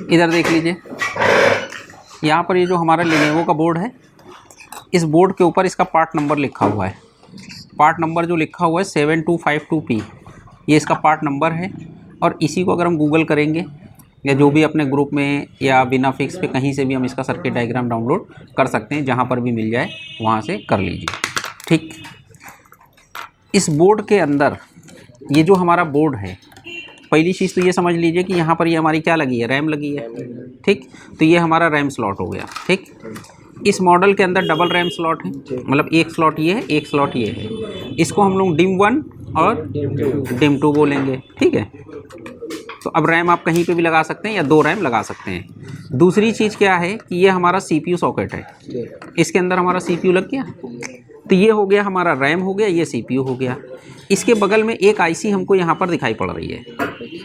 इधर देख लीजिए, यहाँ पर ये जो हमारा लेनोवो का बोर्ड है, इस बोर्ड के ऊपर इसका पार्ट नंबर लिखा हुआ है। पार्ट नंबर जो लिखा हुआ है 7252P, ये इसका पार्ट नंबर है। और इसी को अगर हम गूगल करेंगे या जो भी अपने ग्रुप में या बिना फिक्स पे कहीं से भी हम इसका सर्किट डायग्राम डाउनलोड कर सकते हैं, जहाँ पर भी मिल जाए वहाँ से कर लीजिए। ठीक, इस बोर्ड के अंदर ये जो हमारा बोर्ड है, पहली चीज़ तो ये समझ लीजिए कि यहाँ पर ये हमारी क्या लगी है, रैम लगी है। ठीक, तो ये हमारा रैम स्लॉट हो गया। ठीक, इस मॉडल के अंदर डबल रैम स्लॉट है, मतलब एक स्लॉट ये है, एक स्लॉट ये है। इसको हम लोग डिम 1 और डिम 2 बोलेंगे। ठीक है, तो अब रैम आप कहीं पे भी लगा सकते हैं या 2 रैम लगा सकते हैं। दूसरी चीज़ क्या है कि ये हमारा CPU सॉकेट है, इसके अंदर हमारा CPU लग गया। तो ये हो गया हमारा रैम हो गया, ये CPU हो गया। इसके बगल में एक IC हमको यहाँ पर दिखाई पड़ रही है,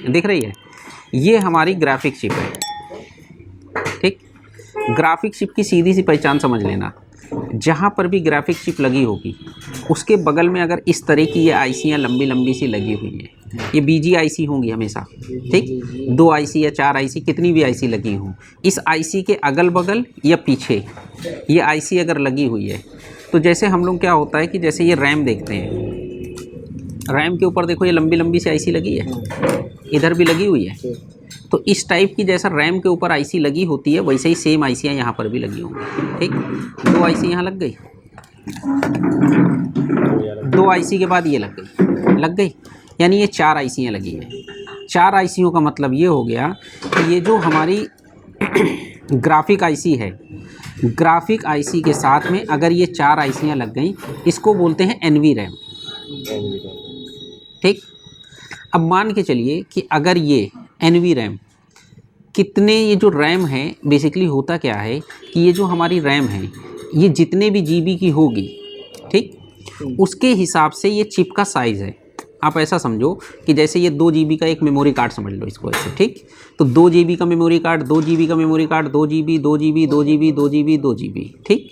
दिख रही है, ये हमारी ग्राफिक चिप है। ठीक, ग्राफिक चिप की सीधी सी पहचान समझ लेना, जहाँ पर भी ग्राफिक चिप लगी होगी उसके बगल में अगर इस तरह की ये आईसियाँ लंबी लंबी सी लगी हुई हैं, ये BG IC होंगी हमेशा। ठीक, 2 IC या 4 IC, कितनी भी IC लगी हों, इस IC के अगल बगल या पीछे ये IC अगर लगी हुई है, तो जैसे हम लोग क्या होता है कि जैसे ये रैम देखते हैं, रैम के ऊपर देखो ये लंबी लंबी सी IC लगी है, इधर भी लगी हुई है। तो इस टाइप की जैसा रैम के ऊपर IC लगी होती है, वैसे ही सेम ICयाँ यहाँ पर भी लगी होंगी। ठीक, 2 IC यहाँ लग गई, 2 IC के बाद ये लग गई, यानी ये 4 ICयाँ लगी हैं। 4 ICयों का मतलब ये हो गया कि ये जो हमारी ग्राफिक IC है, ग्राफिक IC के साथ में अगर ये 4 ICयाँ लग गई, इसको बोलते हैं NV रैम। ठीक, अब मान के चलिए कि अगर ये NV रैम कितने, ये जो रैम है बेसिकली होता क्या है कि ये जो हमारी रैम है ये जितने भी GB की होगी, ठीक, उसके हिसाब से ये चिप का साइज़ है। आप ऐसा समझो कि जैसे ये 2 GB का एक मेमोरी कार्ड समझ लो इसको ऐसे। ठीक, तो 2 GB का मेमोरी कार्ड, 2 GB का memory card, 2 GB, 2 GB, 2 GB, 2 GB, 2 GB। ठीक,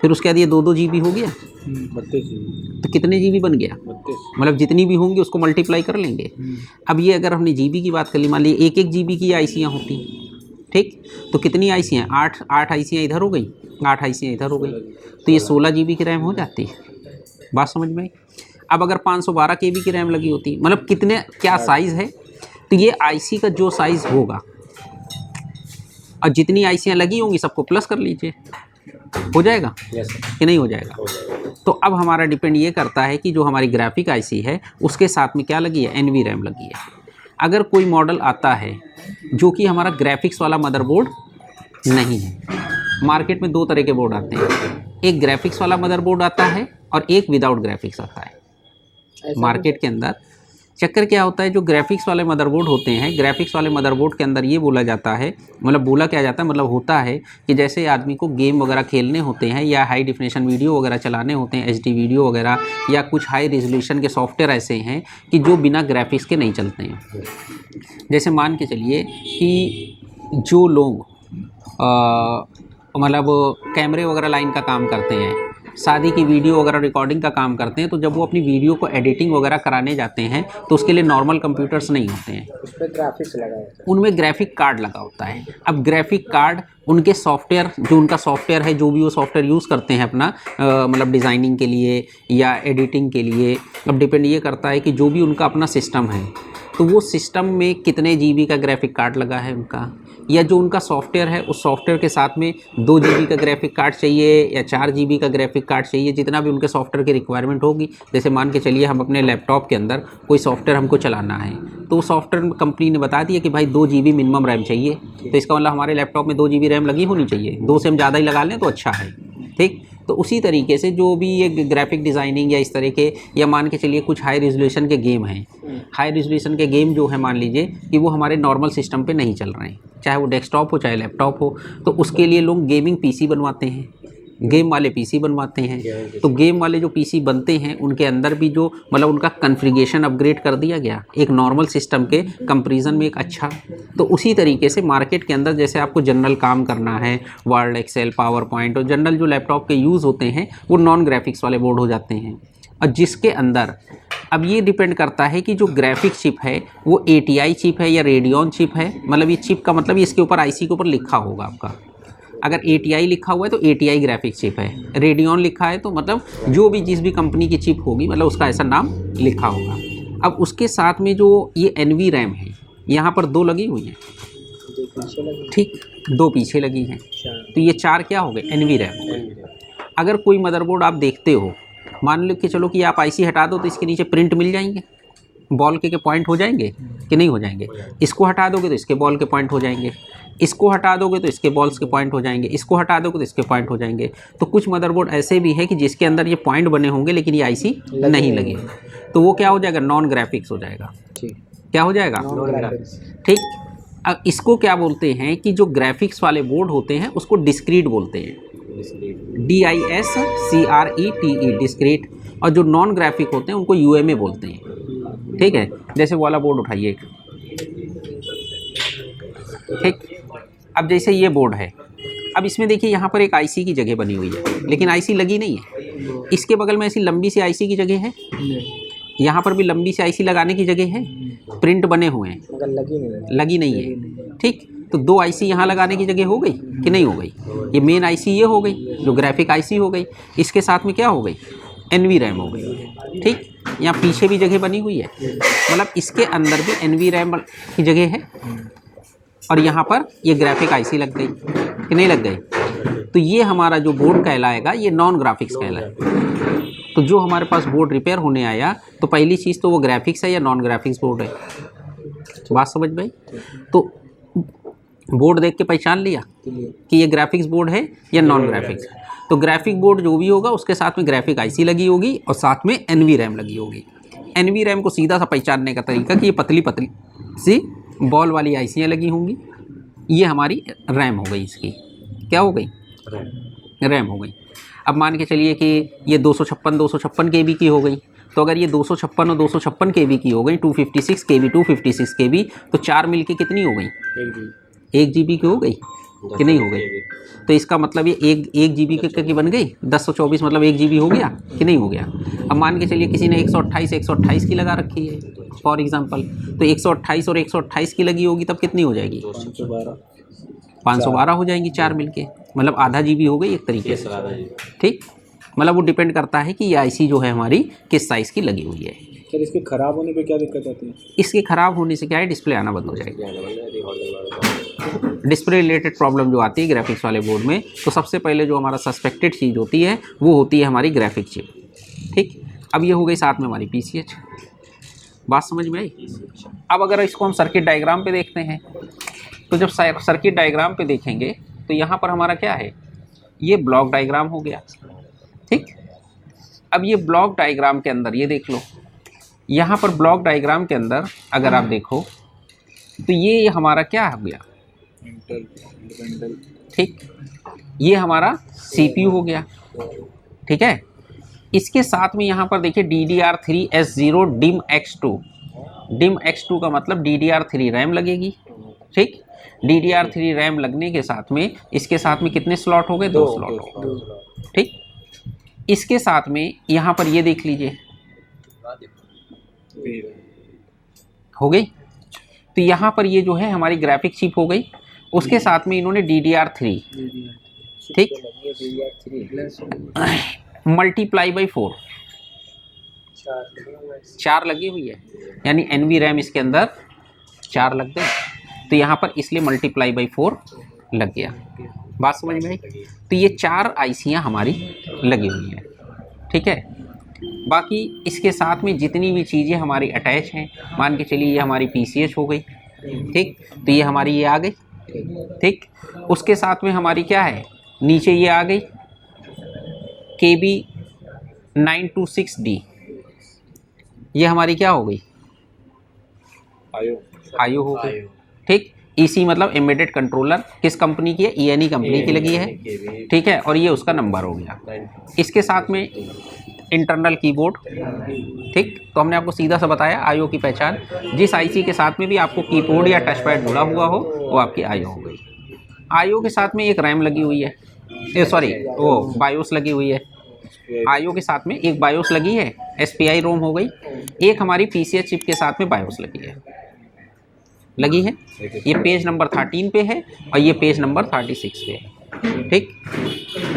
फिर उसके बाद ये 2 GB हो गया, 32 GB। तो कितने GB बन गया, 32, मतलब जितनी भी होंगी उसको मल्टीप्लाई कर लेंगे। अब ये अगर हमने GB की बात कर ली, मान लीजिए 1-1 GB की ICयाँ होती। ठीक, तो कितनी ICयाँ, 8 ICयाँ इधर हो गई, 8 ICयाँ इधर हो गई, तो ये 16 GB की रैम हो जाती है। बात समझ में आई? अब अगर 512 KB की रैम लगी होती, मतलब कितने क्या साइज़ है, तो ये IC का जो साइज़ होगा और जितनी ICयाँ लगी होंगी सबको प्लस कर लीजिए, हो जाएगा कि नहीं हो जाएगा? तो अब हमारा डिपेंड ये करता है कि जो हमारी ग्राफिक IC है उसके साथ में क्या लगी है, NV रैम लगी है। अगर कोई मॉडल आता है जो कि हमारा ग्राफिक्स वाला मदरबोर्ड नहीं है, मार्केट में 2 तरह के बोर्ड आते हैं, एक ग्राफिक्स वाला मदरबोर्ड आता है और एक विदाउट ग्राफिक्स आता है। मार्केट के अंदर चक्कर क्या होता है, जो ग्राफिक्स वाले मदरबोर्ड होते हैं, ग्राफिक्स वाले मदरबोर्ड के अंदर ये बोला जाता है, मतलब बोला क्या जाता है, मतलब होता है कि जैसे आदमी को गेम वगैरह खेलने होते हैं या हाई डिफिनेशन वीडियो वगैरह चलाने होते हैं, HD वीडियो वगैरह, या कुछ हाई रेजोल्यूशन के सॉफ्टवेयर ऐसे हैं कि जो बिना ग्राफिक्स के नहीं चलते हैं। जैसे मान के चलिए कि जो लोग मतलब कैमरे वगैरह लाइन का काम करते हैं, शादी की वीडियो वगैरह रिकॉर्डिंग का काम करते हैं, तो जब वो अपनी वीडियो को एडिटिंग वगैरह कराने जाते हैं तो उसके लिए नॉर्मल कंप्यूटर्स नहीं होते हैं, उस पर ग्राफिक्स लगा होता है, उनमें ग्राफिक कार्ड लगा होता है। अब ग्राफिक कार्ड उनके सॉफ्टवेयर, जो उनका सॉफ्टवेयर है, जो भी वो सॉफ्टवेयर यूज़ करते हैं अपना मतलब डिज़ाइनिंग के लिए या एडिटिंग के लिए, अब डिपेंड ये करता है कि जो भी उनका अपना सिस्टम है, तो वो सिस्टम में कितने GB का ग्राफिक कार्ड लगा है उनका, या जो उनका सॉफ्टवेयर है उस सॉफ्टवेयर के साथ में 2 GB का ग्राफिक कार्ड चाहिए या 4 GB का ग्राफिक कार्ड चाहिए, जितना भी उनके सॉफ्टवेयर की रिक्वायरमेंट होगी। जैसे मान के चलिए हम अपने लैपटॉप के अंदर कोई सॉफ्टवेयर हमको चलाना है, तो सॉफ्टवेयर कंपनी ने बता दिया कि भाई 2 GB मिनिमम रैम चाहिए, तो इसका मतलब हमारे लैपटॉप में 2 GB रैम लगी होनी चाहिए, 2 से हम ज़्यादा ही लगा लें तो अच्छा है। ठीक, तो उसी तरीके से जो भी ये ग्राफिक डिज़ाइनिंग या इस तरह के, या मान के चलिए कुछ हाई रेजोल्यूशन के गेम हैं, हाई रेजोल्यूशन के गेम जो है मान लीजिए कि वो हमारे नॉर्मल सिस्टम पे नहीं चल रहे हैं, चाहे वो डेस्कटॉप हो चाहे लैपटॉप हो, तो उसके लिए लोग गेमिंग PC बनवाते हैं, गेम वाले PC बनवाते हैं। तो गेम वाले जो PC बनते हैं उनके अंदर भी जो मतलब उनका कॉन्फ़िगरेशन अपग्रेड कर दिया गया एक नॉर्मल सिस्टम के कंपैरिजन में एक अच्छा। तो उसी तरीके से मार्केट के अंदर जैसे आपको जनरल काम करना है, वर्ड, एक्सेल, पावर पॉइंट और जनरल जो लैपटॉप के यूज़ होते हैं वो नॉन ग्राफिक्स वाले बोर्ड हो जाते हैं। और जिसके अंदर अब ये डिपेंड करता है कि जो ग्राफिक चिप है वो ATI चिप है या रेडियन चिप है। मतलब ये चिप का मतलब इसके ऊपर IC के ऊपर लिखा होगा आपका। अगर ATI लिखा हुआ है तो ATI ग्राफिक चिप है, रेडियन लिखा है तो मतलब जो भी जिस भी कंपनी की चिप होगी मतलब उसका ऐसा नाम लिखा होगा। अब उसके साथ में जो ये NVRAM है यहाँ पर 2 लगी हुई हैं, ठीक, 2 पीछे लगी हैं, तो ये 4 क्या हो गए NVRAM। अगर कोई मदरबोर्ड आप देखते हो, मान लो कि चलो कि आप IC हटा दो तो इसके नीचे प्रिंट मिल जाएंगे, बॉल के पॉइंट हो जाएंगे कि नहीं हो जाएंगे। इसको हटा दोगे तो इसके बॉल के पॉइंट हो जाएंगे, इसको हटा दोगे तो इसके बॉल्स के पॉइंट हो जाएंगे, इसको हटा दोगे तो इसके पॉइंट हो जाएंगे। तो कुछ मदरबोर्ड ऐसे भी है कि जिसके अंदर ये पॉइंट बने होंगे लेकिन ये IC नहीं लगे, तो वो क्या हो जाएगा, नॉन ग्राफिक्स हो जाएगा। क्या हो जाएगा, ठीक। अब इसको क्या बोलते हैं कि जो ग्राफिक्स वाले बोर्ड होते हैं उसको डिस्क्रीट बोलते हैं, DISCRETE डिस्क्रीट, और जो नॉन ग्राफिक होते हैं उनको UMA बोलते हैं, ठीक है। जैसे वाला बोर्ड उठाइए एक, ठीक। अब जैसे ये बोर्ड है, अब इसमें देखिए यहाँ पर एक IC की जगह बनी हुई है लेकिन IC लगी नहीं है। इसके बगल में ऐसी लंबी सी IC की जगह है, यहाँ पर भी लंबी सी IC लगाने की जगह है, प्रिंट बने हुए हैं, लगी नहीं है, ठीक। तो 2 IC यहाँ लगाने की जगह हो गई कि नहीं हो गई। ये मेन IC ये हो गई जो ग्राफिक IC हो गई, इसके साथ में क्या हो गई, NVRAM हो गई, ठीक। यहाँ पीछे भी जगह बनी हुई है, मतलब इसके अंदर भी NVRAM की जगह है और यहाँ पर ये ग्राफिक IC लग गई कि नहीं लग गई। तो ये हमारा जो बोर्ड कहलाएगा ये नॉन ग्राफिक्स कहलाएगा। तो जो हमारे पास बोर्ड रिपेयर होने आया तो पहली चीज़ तो वो ग्राफिक्स है या नॉन ग्राफिक्स बोर्ड है, बात समझ में। तो बोर्ड देख के पहचान लिया कि ये ग्राफिक्स बोर्ड है या नॉन ग्राफिक्स। तो ग्राफिक बोर्ड जो भी होगा उसके साथ में ग्राफिक IC लगी होगी और साथ में NVRAM लगी होगी। NVRAM को सीधा सा पहचानने का तरीका कि ये पतली पतली सी बॉल वाली ICयाँ लगी होंगी, ये हमारी रैम हो गई, इसकी क्या हो गई, रैम हो गई। अब मान के चलिए कि ये 256 KB की हो गई, तो अगर ये 256 और 256 KB की हो गई, 256 KB 256 KB, तो 4 मिल के कितनी हो गई, 1 GB की हो गई कि नहीं हो गई। तो इसका मतलब ये एक GB की बन गई, 1024 मतलब 1 GB हो गया कि नहीं हो गया। अब मान के चलिए किसी ने 128 की लगा रखी है फॉर एग्जांपल, तो 128 और 128 की लगी होगी तब कितनी हो जाएगी, 512 हो जाएंगी 4 मिलके, मतलब आधा GB हो गई एक तरीके से, ठीक। मतलब वो डिपेंड करता है कि ये IC जो है हमारी किस साइज़ की लगी हुई है। सर इसके ख़राब होने पे क्या दिक्कत आती है? इसके ख़राब होने से क्या है, डिस्प्ले आना बंद हो जाएगी। डिस्प्ले रिलेटेड प्रॉब्लम जो आती है ग्राफिक्स वाले बोर्ड में, तो सबसे पहले जो हमारा सस्पेक्टेड चीज़ होती है वो होती है हमारी ग्राफिक चिप, ठीक। अब ये हो गई साथ में हमारी PCH, बात समझ में आई। अब अगर इसको हम सर्किट डायग्राम पे देखते हैं, तो जब सर्किट डायग्राम पे देखेंगे तो यहाँ पर हमारा क्या है, ये ब्लॉक डायग्राम हो गया, ठीक। अब ये ब्लॉक डायग्राम के अंदर ये देख लो, यहाँ पर ब्लॉक डायग्राम के अंदर अगर आप देखो तो ये हमारा क्या हो गया, ठीक, ये हमारा CPU हो गया, ठीक है। इसके साथ में यहाँ पर देखिए DDR3S0 DIMM-X2 का मतलब DDR3 रैम लगेगी, ठीक। DDR3 रैम लगने के साथ में इसके साथ में कितने स्लॉट हो गए, 2 स्लॉट हो गए, ठीक। इसके साथ में यहाँ पर ये देख लीजिए हो गई। तो यहाँ पर ये जो है हमारी ग्राफिक चिप हो गई, उसके साथ में इन्होंने DDR3, ठीक, मल्टीप्लाई बाई 4 4 लगी हुई है, यानी NVRAM इसके अंदर 4 लग गए, तो यहाँ पर इसलिए मल्टीप्लाई बाई 4 लग गया, बात समझ में आई। तो ये 4 ICयाँ हमारी लगी हुई हैं, ठीक है। बाकी इसके साथ में जितनी भी चीज़ें हमारी अटैच हैं, मान के चलिए ये हमारी PCH हो गई, ठीक। तो ये हमारी ये आ गई, ठीक। उसके साथ में हमारी क्या है, नीचे ये आ गई KB926D, ये हमारी क्या हो गई, आयो हो गई, ठीक। EC मतलब एम्बेडेड कंट्रोलर, किस कंपनी की है, ENE कंपनी की लगी है, ठीक है। और ये उसका नंबर हो गया। इसके साथ में इंटरनल कीबोर्ड, ठीक। तो हमने आपको सीधा सा बताया IO की पहचान, जिस IC के साथ में भी आपको कीबोर्ड या टच पैड जुड़ा हुआ हो वो आपकी IO हो गई। IO के साथ में एक रैम लगी हुई है, सॉरी वो बायोस लगी हुई है, आईओ के साथ में एक बायोस लगी है, SPI रोम हो गई, एक हमारी PCH चिप के साथ में बायोस लगी है। ये पेज नंबर 13 पे है और ये पेज नंबर 36 पे है। ठीक,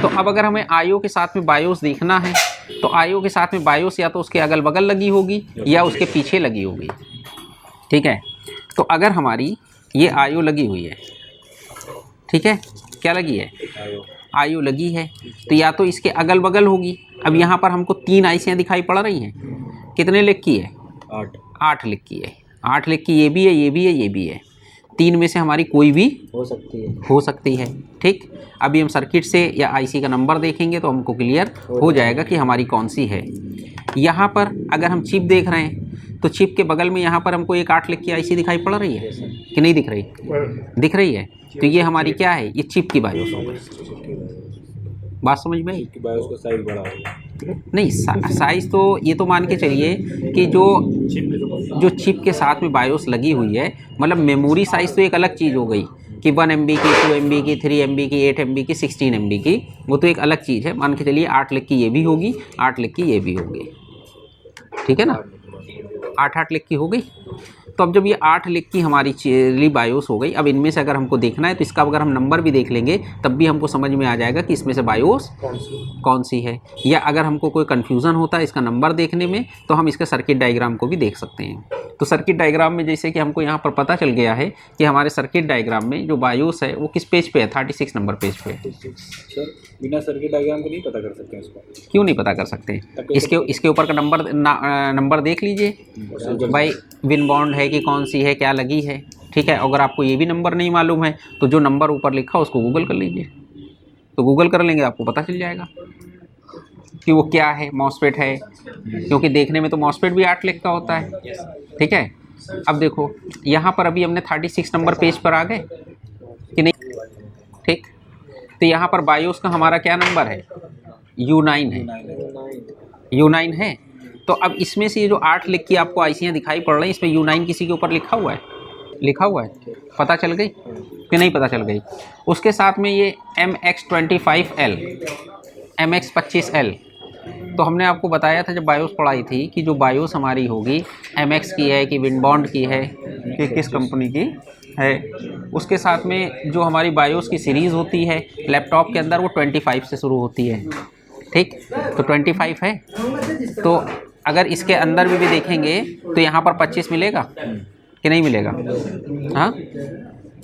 तो अब अगर हमें आईओ के साथ में बायोस देखना है तो आईओ के साथ में बायोस या तो उसके अगल बगल लगी होगी या उसके पीछे लगी होगी। ठीक है, तो अगर हमारी ये आईओ लगी हुई है, ठीक है, क्या लगी है, आईओ लगी है, तो या तो इसके अगल बगल होगी। अब यहाँ पर हमको 3 आईसियाँ दिखाई पड़ रही हैं, कितने लिख की है, 8 लिख की है, 8 लिख की, ये भी है, ये भी है, ये भी है, 3 में से हमारी कोई भी हो सकती है। ठीक, अभी हम सर्किट से या आईसी का नंबर देखेंगे तो हमको क्लियर हो जाएगा कि हमारी कौन सी है। यहाँ पर अगर हम चिप देख रहे हैं तो चिप के बगल में यहाँ पर हमको एक 8 लिख की आईसी दिखाई पड़ रही है कि नहीं दिख रही, दिख रही है, तो ये हमारी क्या है, ये चिप की बायोस हो गई। बात समझ में आई? बायोस का साइज बड़ा होगा नहीं, साइज़ तो ये तो मान के चलिए कि जो चिप के साथ में बायोस लगी हुई है, मतलब मेमोरी साइज़ तो एक अलग चीज़ हो गई कि 1 MB की, 2 MB की, 3 MB की, 8 MB की, 16 MB की, वो तो एक अलग चीज़ है। मान के चलिए 8 लिख की ये भी होगी, 8 लिख की ये भी होगी, ठीक है ना, 8 लिख की हो गई। तो अब जब ये 8 लिख की हमारी चेली बायोस हो गई, अब इनमें से अगर हमको देखना है तो इसका अगर हम नंबर भी देख लेंगे तब भी हमको समझ में आ जाएगा कि इसमें से बायोस कौन सी है। या अगर हमको कोई कन्फ्यूज़न होता है इसका नंबर देखने में तो हम इसके सर्किट डायग्राम को भी देख सकते हैं। तो सर्किट डायग्राम में जैसे कि हमको यहाँ पर पता चल गया है कि हमारे सर्किट डायग्राम में जो बायोस है वो किस पेज पे है, 36 नंबर पेज पे है। सर बिना सर्किट डायग्राम को नहीं पता कर सकते हैं इसको? क्यों नहीं पता कर सकते? इसके ऊपर का नंबर देख लीजिए भाई, विन बॉन्ड है कि कौन सी है, क्या लगी है। ठीक है, अगर आपको ये भी नंबर नहीं मालूम है तो जो नंबर ऊपर लिखा उसको गूगल कर लीजिए, तो गूगल कर लेंगे आपको पता चल जाएगा कि वो क्या है, मॉसफेट है, क्योंकि देखने में तो मॉसफेट भी 8 लिख का होता है। ठीक है, अब देखो यहाँ पर अभी हमने 36 नंबर पेज पर आ गए कि नहीं। ठीक, तो यहाँ पर बायोस का हमारा क्या नंबर है, U9 है, U9 है। तो अब इसमें से ये जो 8 लिख की आपको आईसियाँ दिखाई पड़ रही हैं, इसमें U9 किसी के ऊपर लिखा हुआ है, पता चल गई कि नहीं पता चल गई। उसके साथ में ये MX25L, MX25L, तो हमने आपको बताया था जब बायोस पढ़ाई थी कि जो बायोस हमारी होगी MX की है कि विनबॉन्ड की है कि किस कंपनी की है। उसके साथ में जो हमारी बायोस की सीरीज़ होती है लैपटॉप के अंदर वो 25 से शुरू होती है। ठीक, तो 25 है, तो अगर इसके अंदर भी देखेंगे तो यहाँ पर 25 मिलेगा कि नहीं मिलेगा? हाँ,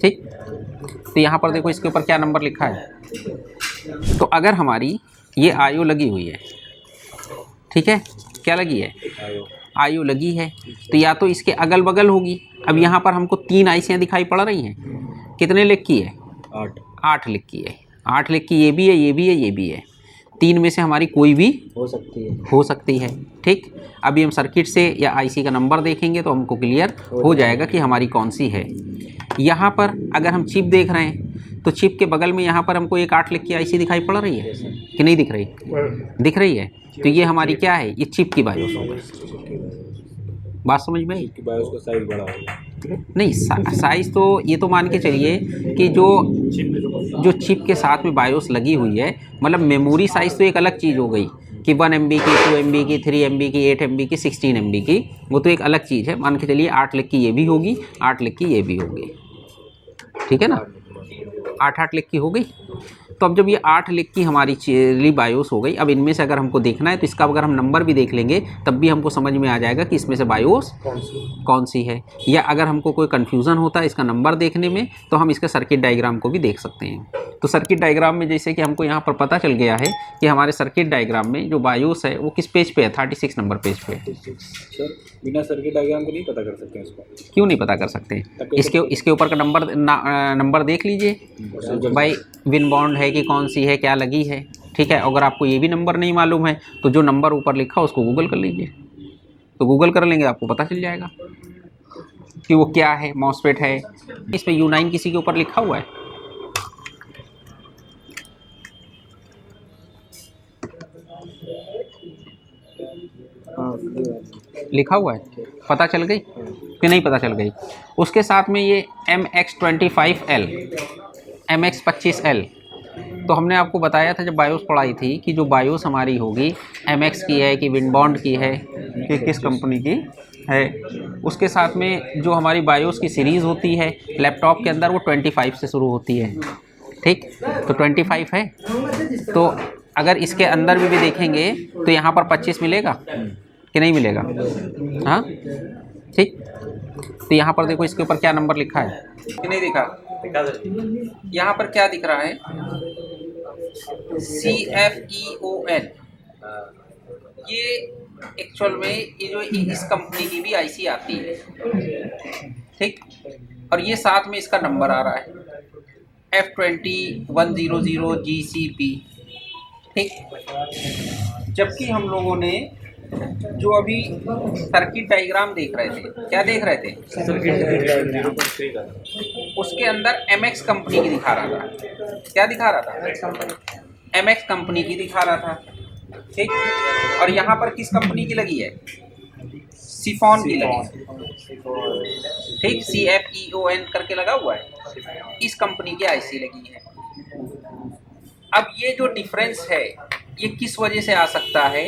ठीक, तो यहाँ पर देखो इसके ऊपर क्या नंबर लिखा है। तो अगर हमारी ये आईओ लगी हुई है, ठीक है, क्या लगी है, आईओ लगी है, तो या तो इसके अगल बगल होगी। अब यहाँ पर हमको 3 आईसियाँ दिखाई पड़ रही हैं, कितने लिख की है, 8 लिख की है, 8 लिख की, ये भी है, ये भी है, ये भी है, 3 में से हमारी कोई भी हो सकती है। ठीक, अभी हम सर्किट से या आईसी का नंबर देखेंगे तो हमको क्लियर हो जाएगा कि हमारी कौन सी है। यहाँ पर अगर हम चिप देख रहे हैं तो चिप के बगल में यहाँ पर हमको एक 8 लिख की आईसी दिखाई पड़ रही है कि नहीं दिख रही, दिख रही है, तो ये हमारी क्या है, ये चिप की बायोस हो गई। बात समझ में आई? बायोस का साइज बड़ा होगा नहीं, साइज़ तो ये तो मान के चलिए कि जो चिप के साथ में बायोस लगी हुई है, मतलब मेमोरी साइज़ तो एक अलग चीज़ हो गई कि 1 MB की, 2 MB की, 3 MB की, 8 MB की, 16 MB की, वो तो एक अलग चीज़ है। मान के चलिए 8 लिख की ये भी होगी, 8 लिख की ये भी होगी, ठीक है ना, 8 लिख की हो गई। तो अब जब ये 8 लिख की हमारी चेली बायोस हो गई, अब इनमें से अगर हमको देखना है तो इसका अगर हम नंबर भी देख लेंगे तब भी हमको समझ में आ जाएगा कि इसमें से बायोस कौन सी है। या अगर हमको कोई कन्फ्यूज़न होता है इसका नंबर देखने में तो हम इसके सर्किट डायग्राम को भी देख सकते हैं। तो सर्किट डायग्राम में जैसे कि हमको यहाँ पर पता चल गया है कि हमारे सर्किट डायग्राम में जो बायोस है वो किस पेज पे है, 36 नंबर पेज पे है। सर बिना सर्किट डायग्राम को नहीं पता कर सकते हैं इसको? क्यों नहीं पता कर सकते? इसके ऊपर का नंबर देख लीजिए भाई, विन बॉन्ड है कि कौन सी है, क्या लगी है। ठीक है, अगर आपको ये भी नंबर नहीं मालूम है तो जो नंबर ऊपर लिखा उसको गूगल कर लीजिए, तो गूगल कर लेंगे आपको पता चल जाएगा कि वो क्या है, मॉसफेट है। इस पे U9 किसी के ऊपर लिखा हुआ है, लिखा हुआ है, पता चल गई कि नहीं पता चल गई। उसके साथ में ये MX25L, MX25L, तो हमने आपको बताया था जब बायोस पढ़ाई थी कि जो बायोस हमारी होगी एमएक्स की है कि विंडबॉन्ड की है कि किस कंपनी की है, उसके साथ में जो हमारी बायोस की सीरीज़ होती है लैपटॉप के अंदर वो 25 से शुरू होती है। ठीक, तो 25 है, तो अगर इसके अंदर भी देखेंगे तो यहाँ पर 25 मिलेगा कि नहीं मिलेगा? हाँ, ठीक। तो यहाँ पर देखो इसके ऊपर क्या नंबर लिखा है कि नहीं दिखा? यहाँ पर क्या दिख रहा है? CFEON। ये एक्चुअल में ये जो इस कंपनी की भी आईसी आती है, ठीक। और ये साथ में इसका नंबर आ रहा है F20100GCP, ठीक। जबकि हम लोगों ने जो अभी सर्किट डायग्राम देख रहे थे, क्या देख रहे थे? उसके अंदर MX कंपनी की दिखा रहा था। क्या दिखा रहा था? MX कंपनी की दिखा रहा था, ठीक। और यहाँ पर किस कंपनी की लगी है? सिफॉन की लगी है, ठीक। CFEON करके लगा हुआ है, इस कंपनी की आईसी लगी है। अब ये जो डिफरेंस है ये किस वजह से आ सकता है?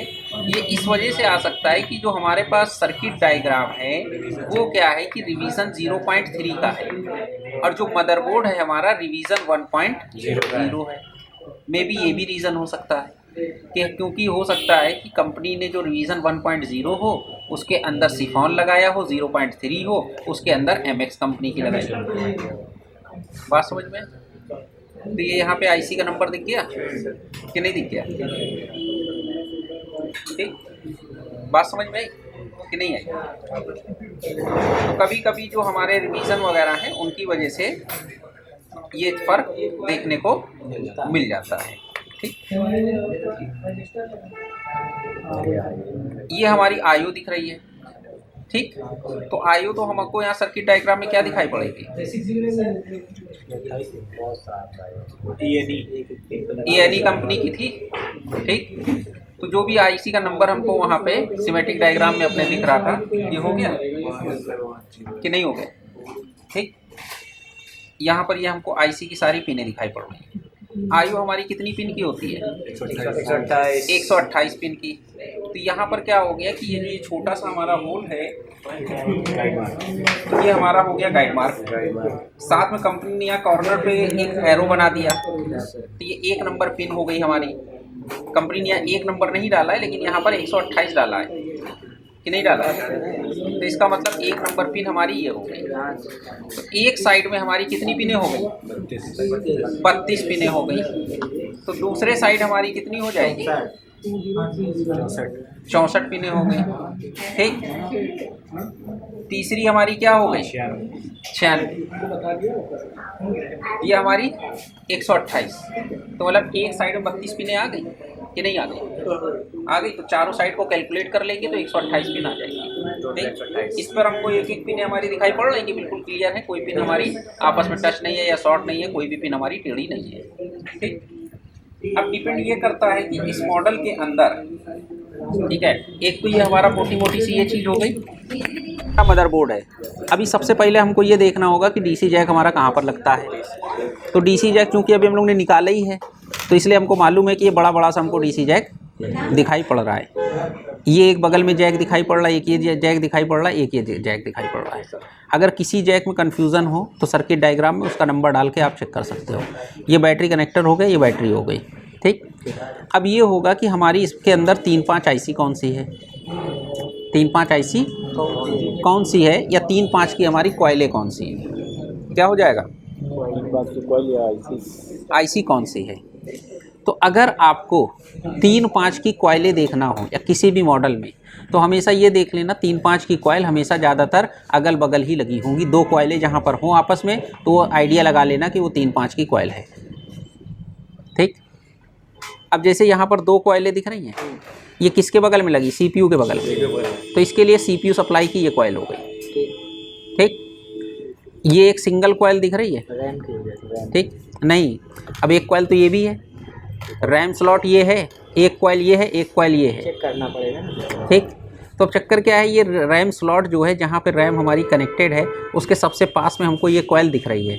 ये इस वजह से आ सकता है कि जो हमारे पास सर्किट डायग्राम है वो क्या है कि रिवीजन 0.3 का है और जो मदरबोर्ड है हमारा रिवीजन 1.0 है। मे बी ये भी रीज़न हो सकता है कि क्योंकि हो सकता है कि कंपनी ने जो रिवीजन 1.0 हो उसके अंदर सिफॉन लगाया हो, 0.3 हो उसके अंदर MX कंपनी की लगाई हो। बात समझ में? तो ये यहाँ पे आईसी का नंबर दिख गया कि नहीं दिख गया? ठीक, बात समझ में आई कि नहीं आई? तो कभी कभी जो हमारे रिवीजन वगैरह हैं उनकी वजह से ये फर्क देखने को मिल जाता है, ठीक। ये हमारी आयु दिख रही है, ठीक। तो आयु तो हमको यहाँ सर्किट डायग्राम में क्या दिखाई पड़ेगी? ENE कंपनी की थी, ठीक। तो जो भी आईसी का नंबर हमको वहाँ पे सिमेट्रिक डायग्राम में अपने दिख रहा था, ये हो गया कि नहीं हो गया? ठीक, यहाँ पर ये हमको आईसी की सारी पिनें दिखाई पड़ रही हैं। आयु हमारी कितनी पिन की होती है? 128 पिन की। तो यहाँ पर क्या हो गया कि ये जो छोटा सा हमारा होल है ये हमारा हो गया गाइड मार्क। साथ में कंपनी ने यहाँ कॉर्नर पे एक एरो बना दिया, तो ये 1 नंबर पिन हो गई हमारी। कंपनी ने यहाँ 1 नंबर नहीं डाला है लेकिन यहाँ पर 128 डाला है कि नहीं डाला है, तो इसका मतलब 1 नंबर पिन हमारी ये हो गई। तो एक साइड में हमारी कितनी पिनें हो गई? 32 पिनें हो गई। तो दूसरे साइड हमारी कितनी हो जाएगी? 64 पिनें हो गई, ठीक। तीसरी हमारी क्या हो गई? 96। ये हमारी 128। तो मतलब एक साइड में 32 पिनें आ गई कि नहीं आ गई? आ गई। तो चारों साइड को कैलकुलेट कर लेंगे तो 128 पिन आ जाएगी, ठीक। इस पर हमको एक एक पिन हमारी दिखाई पड़ रही है कि बिल्कुल क्लियर है, कोई पिन हमारी आपस में टच नहीं है या शॉर्ट नहीं है, कोई भी पिन हमारी टेढ़ी नहीं है, ठीक। अब डिपेंड ये करता है कि इस मॉडल के अंदर, ठीक है, एक तो ये हमारा मोटी मोटी सी ये चीज़ हो गई, मदरबोर्ड है। अभी सबसे पहले हमको ये देखना होगा कि डीसी जैक हमारा कहाँ पर लगता है। तो डीसी जैक चूँकि अभी हम लोग ने निकाला ही है तो इसलिए हमको मालूम है कि ये बड़ा बड़ा सा हमको डीसी जैक दिखाई पड़ रहा है। ये एक बगल में जैक दिखाई पड़ रहा है, एक ये जैक दिखाई पड़ रहा है, एक ये जैक दिखाई पड़ रहा है। अगर किसी जैक में कन्फ्यूज़न हो तो सर्किट डायग्राम में उसका नंबर डाल के आप चेक कर सकते हो। ये बैटरी कनेक्टर हो गया, ये बैटरी हो गई, ठीक। अब ये होगा कि हमारी इसके अंदर 3-5 आईसी कौन सी है, 3-5 आईसी कौन सी है, या 3-5 की हमारी कॉइलें कौन सी हैं, क्या हो जाएगा? आईसी कौन सी है। तो अगर आपको 3-5 की कॉइलें देखना हो या किसी भी मॉडल में तो हमेशा ये देख लेना 3-5 की कॉइल हमेशा ज़्यादातर अगल बगल ही लगी होंगी। 2 कॉइलें जहाँ पर हों आपस में तो वो आइडिया लगा लेना कि वो 3-5 की कॉइल है, ठीक। अब जैसे यहाँ पर 2 कॉइलें दिख रही हैं, ये किसके बगल में लगी? CPU के बगल में। तो इसके लिए CPU सप्लाई की ये कॉइल हो गई, ठीक। ये एक सिंगल कॉइल दिख रही है, ठीक। नहीं, अब एक कॉइल तो ये भी है, रैम स्लॉट ये है, एक कॉइल ये है, एक कॉइल ये है, चेक करना पड़ेगा ना, ठीक। तो अब चक्कर क्या है, ये रैम स्लॉट जो है जहाँ पे रैम हमारी कनेक्टेड है उसके सबसे पास में हमको ये कॉइल दिख रही है,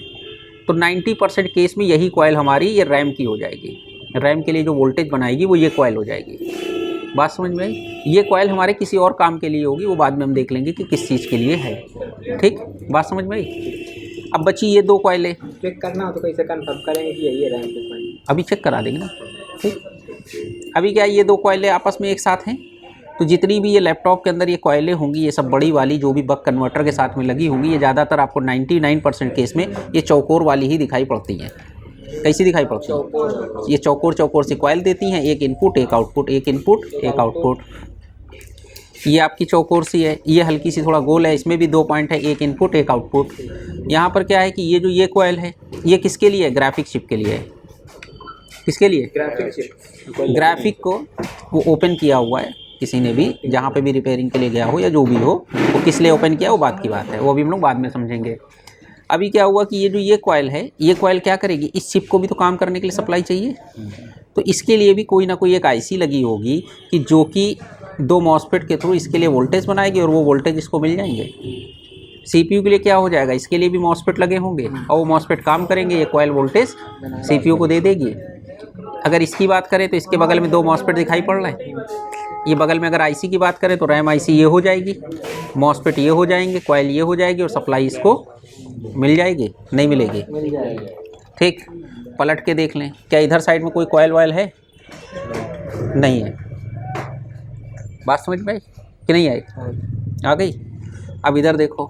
तो 90% केस में यही कॉइल हमारी ये रैम की हो जाएगी। रैम के लिए जो वोल्टेज बनाएगी वो ये कॉइल हो जाएगी। बात समझ में आई? ये कॉइल हमारे किसी और काम के लिए होगी, वो बाद में हम देख लेंगे कि किस चीज़ के लिए है। ठीक, बात समझ में आई? अब बची ये दो कॉइलें। चेक करना हो तो कैसे कंफर्म करेंगे कि यही है रैम के कॉइल? अभी चेक करा देंगे ना। ठीक, अभी क्या ये दो कॉइलें आपस में एक साथ हैं, तो जितनी भी ये लैपटॉप के अंदर ये कॉइलें होंगी, ये सब बड़ी वाली जो भी बक कन्वर्टर के साथ में लगी होंगी, ये ज़्यादातर आपको 99% केस में ये चौकोर वाली ही दिखाई पड़ती हैं। कैसी दिखाई पड़ती है? ये चौकोर चौकोर सी कॉइल देती हैं, एक इनपुट एक आउटपुट, एक इनपुट एक आउटपुट। ये आपकी चौकोर सी है, ये हल्की सी थोड़ा गोल है, इसमें भी 2 पॉइंट है, एक इनपुट एक आउटपुट। यहाँ पर क्या है कि ये जो ये कॉइल है ये किसके लिए है? ग्राफिक चिप के लिए है। किसके लिए? Graphic chip. ग्राफिक को वो ओपन किया हुआ है किसी ने भी, जहाँ पे भी रिपेयरिंग के लिए गया हो या जो भी हो, वो किस लिए ओपन किया वो बात की बात है, वो अभी हम लोग बाद में समझेंगे। अभी क्या हुआ कि ये जो ये कॉइल है, ये कॉइल क्या करेगी? इस चिप को भी तो काम करने के लिए सप्लाई चाहिए, तो इसके लिए भी कोई ना कोई एक आईसी लगी होगी कि जो कि 2 मॉसफेट के थ्रू इसके लिए वोल्टेज बनाएगी और वो वोल्टेज इसको मिल जाएंगे। सीपीयू के लिए क्या हो जाएगा? इसके लिए भी मॉसफेट लगे होंगे और वो मॉसफेट काम करेंगे, ये कॉइल वोल्टेज सीपीयू को दे देगी। अगर इसकी बात करें तो इसके बगल में 2 मॉसफेट दिखाई पड़ रहे हैं। ये बगल में अगर आईसी की बात करें तो रैम आईसी ये हो जाएगी, मॉसफेट ये हो जाएंगे, कॉइल ये हो जाएगी और सप्लाई इसको मिल जाएगी, नहीं मिलेगी? मिल जाएगा। ठीक, पलट के देख लें, क्या इधर साइड में कोई कॉइल वॉइल है? नहीं है। बात समझ में आई कि नहीं आई? आ गई। अब इधर देखो,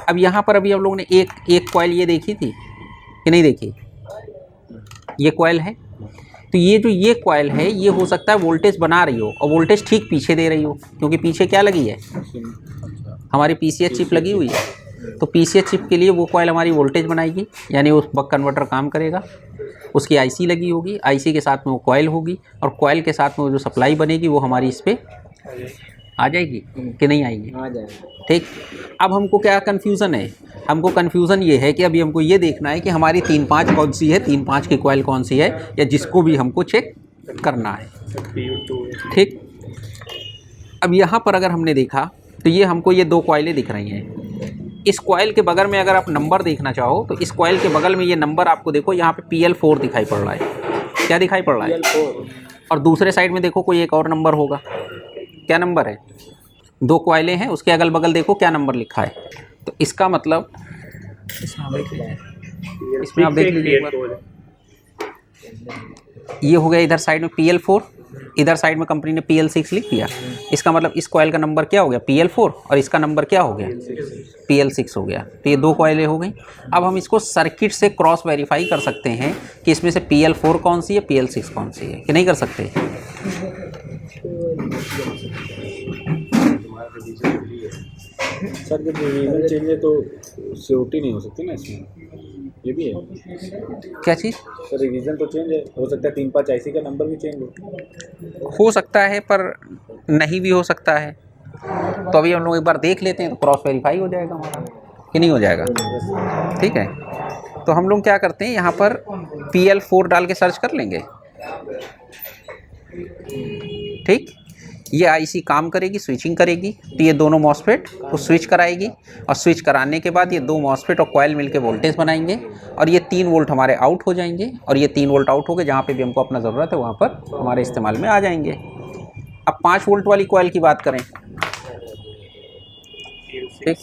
अब यहाँ पर अभी हम लोगों ने एक कॉइल ये देखी थी कि नहीं देखी? ये कॉइल है, तो ये जो ये कॉइल है ये हो सकता है वोल्टेज बना रही हो और वोल्टेज ठीक पीछे दे रही हो, क्योंकि पीछे क्या लगी है? हमारी पीसीएच चिप लगी हुई है। तो पीसीएच चिप के लिए वो कॉइल हमारी वोल्टेज बनाएगी, यानी उस बक कन्वर्टर काम करेगा। उसकी आईसी लगी होगी, आईसी के साथ में वो कॉइल होगी और कॉइल के साथ में वो जो सप्लाई बनेगी वो हमारी इस पर आ जाएगी कि नहीं आएगी? आ जाएगा। ठीक, अब हमको क्या कन्फ्यूज़न है? हमको कन्फ्यूज़न ये है कि अभी हमको ये देखना है कि हमारी 3-5 कौन सी है, 3-5 की कॉइल कौन सी है, या जिसको भी हमको चेक करना है। ठीक, अब यहाँ पर अगर हमने देखा तो ये हमको ये 2 कॉइलें दिख रही हैं। इस कॉइल के बगल में अगर आप नंबर देखना चाहो तो इस कॉइल के बगल में ये नंबर आपको देखो, यहाँ पे PL4 दिखाई पड़ रहा है। क्या दिखाई पड़ रहा है? और दूसरे साइड में देखो कोई एक और नंबर होगा। क्या नंबर है? 2 कॉइलें हैं, उसके अगल बगल देखो क्या नंबर लिखा है। तो इसका मतलब इसमें आप देख लीजिए एक बार, ये हो गया इधर साइड में PL4, इधर साइड में कंपनी ने PL6 लिख दिया। इसका मतलब इस कॉइल का नंबर क्या हो गया? PL4, और इसका नंबर क्या हो गया? PL6 हो गया। तो ये 2 कॉइलें हो गई। अब हम इसको सर्किट से क्रॉस वेरीफाई कर सकते हैं कि इसमें से PL4 कौन सी है, PL6 कौन सी है, कि नहीं कर सकते? सर जब रिवीजन चेंज है तो सिक्योरिटी नहीं हो सकती ना इसमें, ये भी है? क्या चीज़? सर रिवीजन तो चेंज है, हो सकता है 3-5 आईसी का नंबर भी चेंज हो सकता है, पर नहीं भी हो सकता है। तो अभी हम लोग एक बार देख लेते हैं तो क्रॉस वेरीफाई हो जाएगा हमारा, कि नहीं हो जाएगा? ठीक है, तो हम लोग क्या करते हैं, यहाँ पर PL4 डाल के सर्च कर लेंगे। ठीक, ये आईसी काम करेगी, स्विचिंग करेगी, तो ये दोनों मॉसफेट को स्विच कराएगी और स्विच कराने के बाद ये 2 मॉसफेट और कॉइल मिलके वोल्टेज बनाएंगे और ये 3 वोल्ट हमारे आउट हो जाएंगे और ये 3 वोल्ट आउट हो गए, जहाँ पे भी हमको अपना ज़रूरत है वहाँ पर हमारे इस्तेमाल में आ जाएंगे। अब 5 वोल्ट वाली कॉइल की बात करें, ठीक,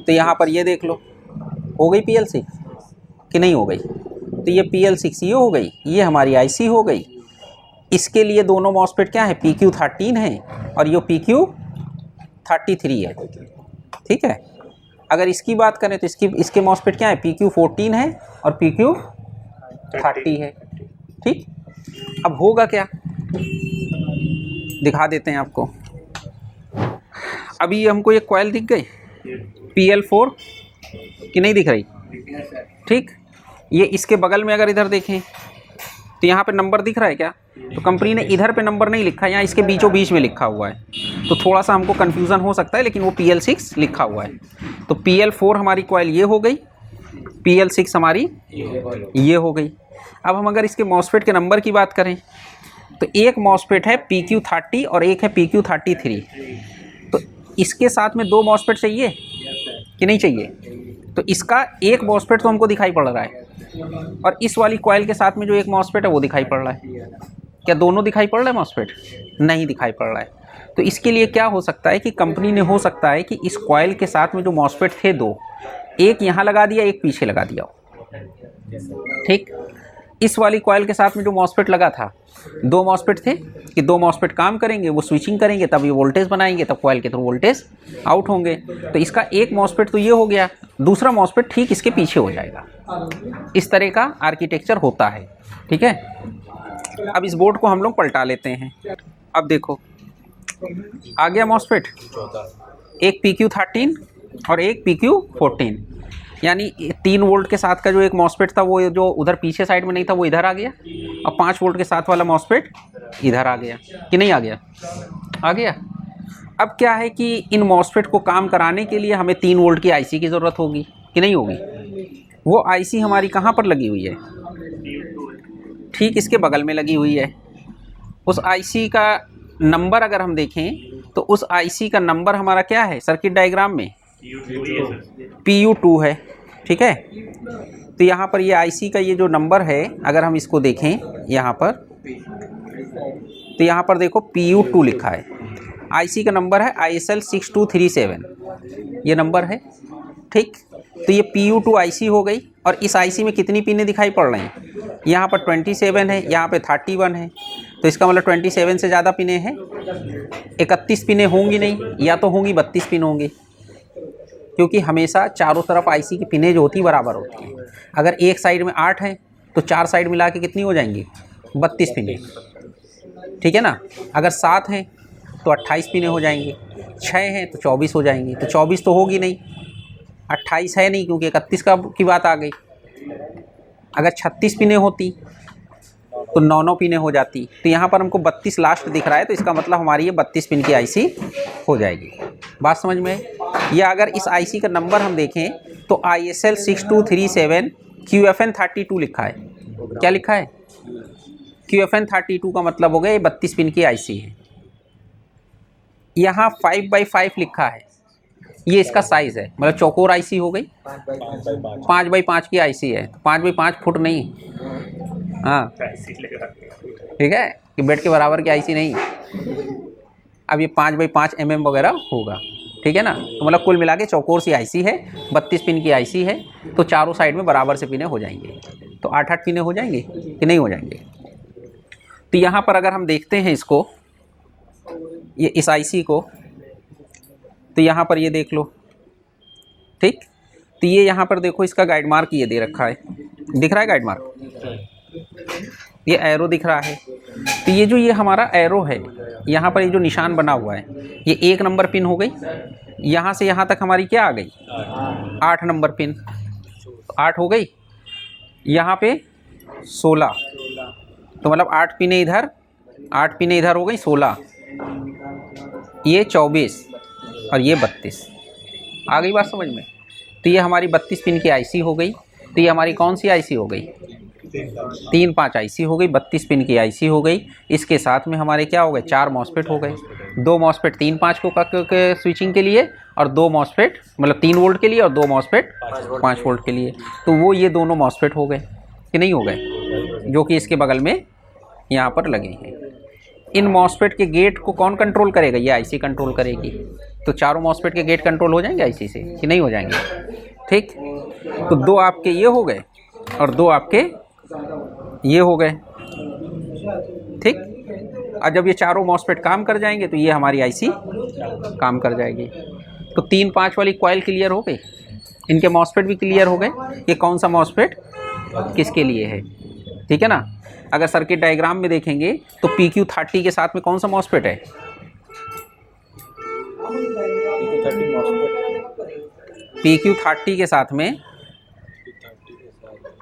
तो यहाँ पर ये देख लो, हो गई PL6 कि नहीं हो गई? तो ये PL6 ये हो गई, ये हमारी आईसी हो गई। इसके लिए दोनों मॉसफेट क्या है? PQ13 है और ये PQ33 है। ठीक है, अगर इसकी बात करें तो इसके मॉसफेट क्या है? PQ14 है और PQ30 है। ठीक, अब होगा क्या, दिखा देते हैं आपको। अभी हमको ये कॉइल दिख गई PL4 कि नहीं दिख रही? ठीक, ये इसके बगल में अगर इधर देखें तो यहाँ पे नंबर दिख रहा है क्या? तो कंपनी ने इधर पे नंबर नहीं लिखा है, यहाँ इसके बीचों बीच में लिखा हुआ है, तो थोड़ा सा हमको कन्फ्यूज़न हो सकता है, लेकिन वो PL6 लिखा हुआ है। तो PL4 हमारी कॉइल ये हो गई, PL6 हमारी ये हो गई। अब हम अगर इसके मॉसफेट के नंबर की बात करें तो एक मॉसफेट है PQ30 और एक है PQ33, तो इसके साथ में 2 मॉसफेट चाहिए कि नहीं चाहिए? तो इसका एक मॉसफेट तो हमको दिखाई पड़ रहा है, और इस वाली कॉइल के साथ में जो एक मॉसफेट है वो दिखाई पड़ रहा है। क्या दोनों दिखाई पड़ रहा है मॉसफेट? नहीं दिखाई पड़ रहा है। तो इसके लिए क्या हो सकता है कि कंपनी ने हो सकता है कि इस कॉइल के साथ में जो मॉसफेट थे दो, एक यहाँ लगा दिया, एक पीछे लगा दिया हो। ठीक, इस वाली कॉइल के साथ में जो मॉसफेट लगा था, दो मॉसफेट थे कि दो मॉसफेट काम करेंगे, वो स्विचिंग करेंगे, तब ये वोल्टेज बनाएंगे, तब कॉइल के थ्रू वोल्टेज आउट होंगे। तो इसका एक मॉसफेट तो ये हो गया, दूसरा मॉसफेट ठीक इसके पीछे हो जाएगा। इस तरह का आर्किटेक्चर होता है। ठीक है, अब इस बोर्ड को हम लोग पलटा लेते हैं। अब देखो आ गया मॉसफेट, एक PQ13 और एक PQ14, यानी 3 वोल्ट के साथ का जो एक मॉसफेट था वो जो उधर पीछे साइड में नहीं था वो इधर आ गया, और 5 वोल्ट के साथ वाला मॉसफेट इधर आ गया कि नहीं आ गया? आ गया। अब क्या है कि इन मॉसफेट को काम कराने के लिए हमें 3 वोल्ट की IC की ज़रूरत होगी कि नहीं होगी? वो IC हमारी कहाँ पर लगी हुई है? ठीक इसके बगल में लगी हुई है। उस IC का नंबर अगर हम देखें तो उस IC का नंबर हमारा क्या है सर्किट डायग्राम में? PU2 है। ठीक है, तो यहाँ पर ये IC का ये जो नंबर है अगर हम इसको देखें यहाँ पर, तो यहाँ पर देखो PU2 लिखा है। IC का नंबर है ISL 6237, ये नंबर है। ठीक, तो ये PU2 IC हो गई। और इस IC में कितनी पिनें दिखाई पड़ रही हैं? यहाँ पर 27 है, यहाँ पे 31 है, तो इसका मतलब 27 से ज़्यादा पिनें हैं। 31 पिनें होंगी नहीं, या तो होंगी 32 पिन होंगी, क्योंकि हमेशा चारों तरफ IC की पिनें जो होती बराबर होती हैं। अगर एक साइड में 8 है तो 4 साइड मिला के कितनी हो जाएंगी? 32 पिनें। ठीक है ना, अगर 7 हैं तो 28 पिनें हो जाएंगी, 6 हैं तो 24 हो जाएंगी। तो 24 तो होगी नहीं, 28 है नहीं क्योंकि 31 की बात आ गई। अगर 36 पिनें होती तो 9 पिनें हो जाती। तो यहाँ पर हमको 32 लास्ट दिख रहा है, तो इसका मतलब हमारी ये 32 पिन की IC हो जाएगी। बात समझ में? या अगर इस IC का नंबर हम देखें तो ISL 6237 QFN32 लिखा है। क्या लिखा है? QFN32 का मतलब हो गया ये 32 पिन की IC है। यहाँ 5x5 लिखा है, ये इसका साइज़ है, मतलब चौकोर IC हो गई। 5x5 की IC है, तो 5x5 फुट नहीं, हाँ ठीक है, कि बेड के बराबर की IC नहीं। अब ये 5x5 mm वगैरह होगा। ठीक है ना, तो मतलब कुल मिला के चौकोर सी IC है, 32 पिन की IC है, तो चारों साइड में बराबर से पिनें हो जाएंगे। तो 8-8 पिनें हो जाएंगे कि नहीं हो जाएंगे? तो यहाँ पर अगर हम देखते हैं इसको, ये इस IC को, तो यहाँ पर ये देख लो। ठीक, तो ये यहाँ पर देखो इसका गाइड मार्क ये दे रखा है, दिख रहा है गाइड मार्क, ये एरो दिख रहा है। तो ये जो ये हमारा एरो है, यहाँ पर ये जो निशान बना हुआ है, ये 1 नंबर पिन हो गई। यहाँ से यहाँ तक हमारी क्या आ गई? 8 नंबर पिन, 8 हो गई। यहाँ पे 16, तो मतलब 8 पिनें इधर, 8 पिनें इधर हो गई, 16, ये 24 और ये 32। आ गई बात समझ में? तो ये हमारी 32 पिन की IC हो गई। तो ये हमारी कौन सी IC हो गई? 3-5 IC हो गई, 32 पिन की IC हो गई। इसके साथ में हमारे क्या हो गए? 4 मॉसफेट हो गए। 2 मॉसफेट 3-5 को स्विचिंग के लिए, और 2 मॉसफेट मतलब 3 वोल्ट के लिए, और 2 मॉसफेट 5 वोल्ट के लिए। तो वो ये दोनों मॉसफेट हो गए कि नहीं हो गए, जो कि इसके बगल में यहाँ पर लगे हैं। इन मॉसफेट के गेट को कौन कंट्रोल करेगा? ये IC कंट्रोल करेगी। तो चारों मॉसफेट के गेट कंट्रोल हो जाएंगे IC से कि नहीं हो जाएंगे? ठीक, तो 2 आपके ये हो गए और 2 आपके ये हो गए। ठीक, और जब ये चारों मॉसफेट काम कर जाएंगे तो ये हमारी IC काम कर जाएगी। तो 3-5 वाली कॉइल क्लियर हो गई, इनके मॉसफेट भी क्लियर हो गए। ये कौन सा मॉसफेट किसके लिए है? ठीक है ना, अगर सर्किट डायग्राम में देखेंगे तो PQ30 के साथ में कौन सा मॉसफेट है? PQ30 के साथ में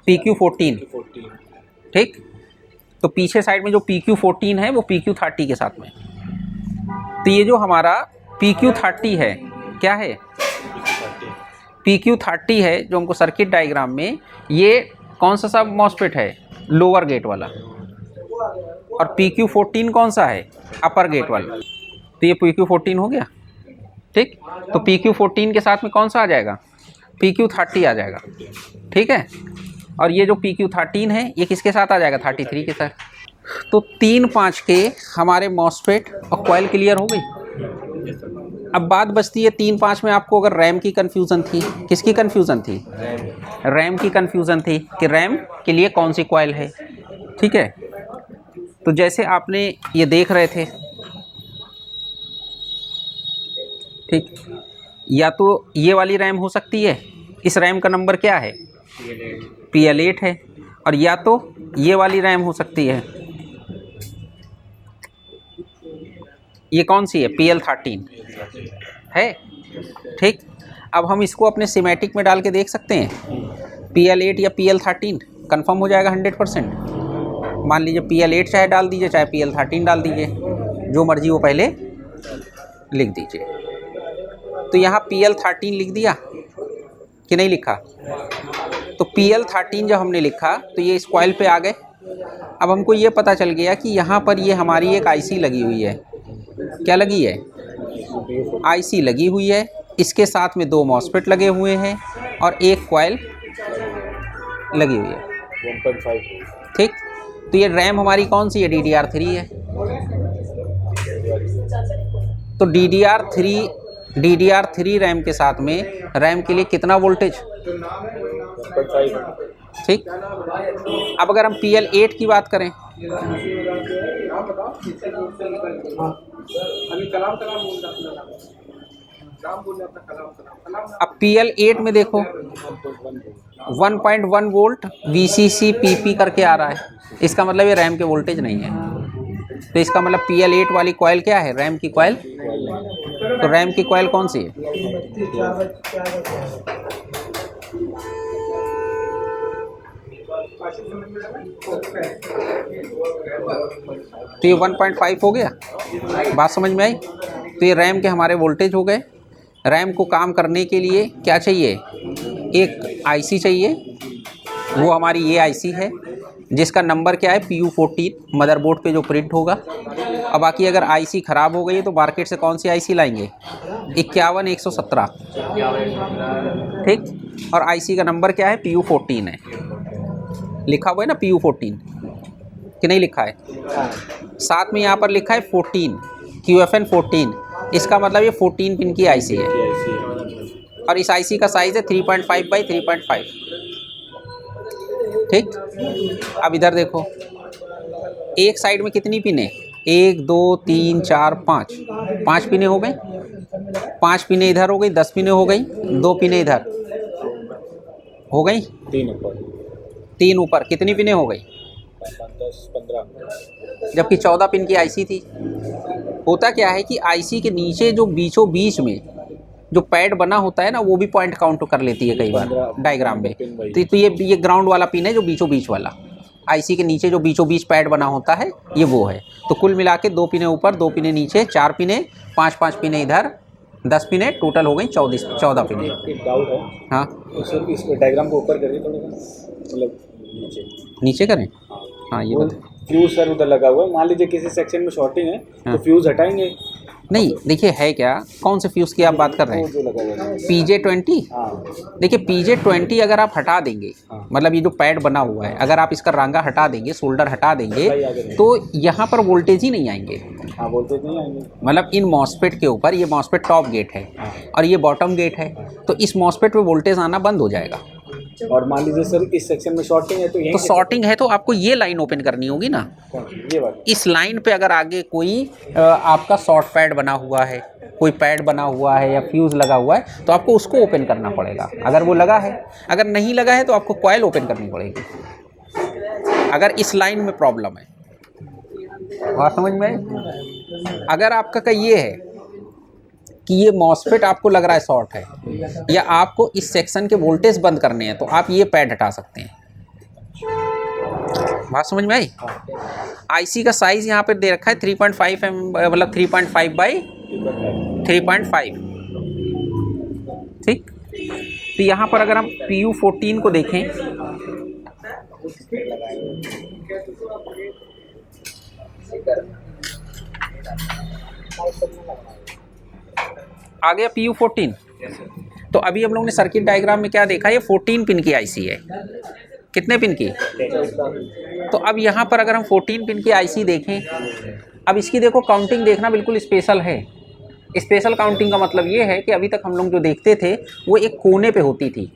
PQ14। ठीक, तो पीछे साइड में जो PQ14 है वो PQ30 के साथ में। तो ये जो हमारा PQ30 है, क्या है? PQ30 है जो हमको सर्किट डायग्राम में, ये कौन सा सब मॉसफेट है? लोअर गेट वाला। और PQ14 कौन सा है? अपर गेट वाला। तो ये PQ14 हो गया। ठीक, तो PQ14 के साथ में कौन सा आ जाएगा? PQ30 आ जाएगा। ठीक है, और ये जो PQ13 है ये किसके साथ आ जाएगा, 33 के साथ। तो 3-5 के हमारे मॉसफेट और कॉइल क्लियर हो गई। अब बात बचती है 3-5 में आपको अगर रैम की कन्फ्यूज़न थी, किसकी कन्फ्यूज़न थी, रैम की कन्फ्यूज़न थी कि रैम के लिए कौन सी कॉइल है। ठीक है, तो जैसे आपने ये देख रहे थे, ठीक, या तो ये वाली रैम हो सकती है, इस रैम का नंबर क्या है, PL8 है, और या तो ये वाली रैम हो सकती है, ये कौन सी है, PL13 है। ठीक, अब हम इसको अपने सिमेटिक में डाल के देख सकते हैं, PL8 या PL13 कंफर्म हो जाएगा 100%। मान लीजिए PL8 चाहे डाल दीजिए, चाहे PL13 डाल दीजिए, जो मर्जी वो पहले लिख दीजिए। तो यहाँ PL13 लिख दिया कि नहीं लिखा, तो PL13 जब हमने लिखा तो ये इस कॉइल पे आ गए। अब हमको ये पता चल गया कि यहाँ पर ये हमारी एक IC लगी हुई है। क्या लगी है, IC लगी हुई है, इसके साथ में 2 मॉसफेट लगे हुए हैं और एक कॉइल लगी हुई है। 1.5। ठीक, तो ये रैम हमारी कौन सी है, DDR3 है। तो DDR3 रैम के साथ में रैम के लिए कितना वोल्टेज, 1.5। ठीक। अब अगर हम PL8 की बात करें, अब PL8 में देखो 1.1 वोल्ट VCC PP करके आ रहा है, इसका मतलब ये रैम के वोल्टेज नहीं है। तो इसका मतलब PL8 वाली कॉइल क्या है, रैम की कॉइल। तो रैम की कॉइल कौन सी है, तो ये 1.5 हो गया। बात समझ में आई। तो ये रैम के हमारे वोल्टेज हो गए। रैम को काम करने के लिए क्या चाहिए, एक IC चाहिए, वो हमारी ये IC है जिसका नंबर क्या है, PU14 मदरबोर्ड पे जो प्रिंट होगा। अब बाकी अगर IC ख़राब हो गई है तो मार्केट से कौन सी IC लाएंगे, 51117, ठीक। और IC का नंबर क्या है, PU14 है, लिखा हुआ है ना PU14 कि नहीं लिखा है, साथ में यहाँ पर लिखा है 14 QFN 14, इसका मतलब ये 14 पिन की IC है। और इस IC का साइज़ है 3.5 बाई 3.5, ठीक। अब इधर देखो, एक साइड में कितनी पिनें, 1 2 3 4 5 पिनें हो गई, 5 पिनें इधर हो गई, 10 पिनें हो गई, 2 पिनें इधर हो गई, 3 ऊपर कितनी पिनें हो गई, 10-15, जबकि 14 पिन की IC थी। होता क्या है कि IC के नीचे जो बीचों बीच में जो पैड बना होता है ना, वो भी पॉइंट काउंट कर लेती है कई बार डायग्राम में। तो ये ग्राउंड वाला पिन है जो बीचों बीच वाला, IC के नीचे जो बीचों बीच पैड बना होता है, ये वो है। तो कुल मिला के 2 पिनें ऊपर, 2 पिनें नीचे, 4 पिनें, 5 पिनें इधर, 10 पिनें, टोटल हो गई 14 पिनें। एक डाउट है, हाँ, सर इस डायग्राम को ऊपर करिए थोड़ा सा, मतलब नीचे करें, हाँ ये बता। फ्यूज सर उधर लगा हुआ है, मान लीजिए किसी सेक्शन में शॉर्टिंग है तो फ्यूज हटाएंगे, नहीं देखिए है क्या, कौन से फ्यूज़ की आप बात कर रहे हैं, जो लगा हुआ है PJ20। देखिए PJ20 अगर आप हटा देंगे, मतलब ये जो पैड बना हुआ है, अगर आप इसका रांगा हटा देंगे, शोल्डर हटा देंगे, तो यहाँ पर वोल्टेज ही नहीं आएंगे। हाँ, वोल्टेज नहीं आएंगे, मतलब इन मॉसफेट के ऊपर, ये मॉसफेट टॉप गेट है और ये बॉटम गेट है, तो इस मॉसफेट पे वोल्टेज आना बंद हो जाएगा। और मान लीजिए सर इस सेक्शन में शॉर्टिंग है तो यहीं तो शॉर्टिंग है तो आपको ये लाइन ओपन करनी होगी ना, ये बात, इस लाइन पे अगर आगे कोई आपका शॉर्ट पैड बना हुआ है, कोई पैड बना हुआ है या फ्यूज़ लगा हुआ है, तो आपको उसको ओपन करना पड़ेगा अगर वो लगा है। अगर नहीं लगा है तो आपको कॉइल ओपन करनी पड़ेगी, अगर इस लाइन में प्रॉब्लम है। बात समझ में आई। अगर आपका का ये है कि ये मॉसफेट आपको लग रहा है शॉर्ट है, या आपको इस सेक्शन के वोल्टेज बंद करने हैं, तो आप ये पैड हटा सकते हैं। बात समझ में आई। IC का साइज़ यहाँ पे दे रखा है 3.5 मतलब 3.5 बाई 3.5, ठीक। तो यहाँ पर अगर हम PU14 को देखें, आ गया PU14। तो अभी हम लोग ने सर्किट डायग्राम में क्या देखा, ये 14 पिन की IC है, कितने पिन की? तो अब यहाँ पर अगर हम 14 पिन की आईसी देखें, अब इसकी देखो काउंटिंग देखना बिल्कुल स्पेशल है। स्पेशल काउंटिंग का मतलब ये है कि अभी तक हम लोग जो देखते थे वो एक कोने पे होती थी,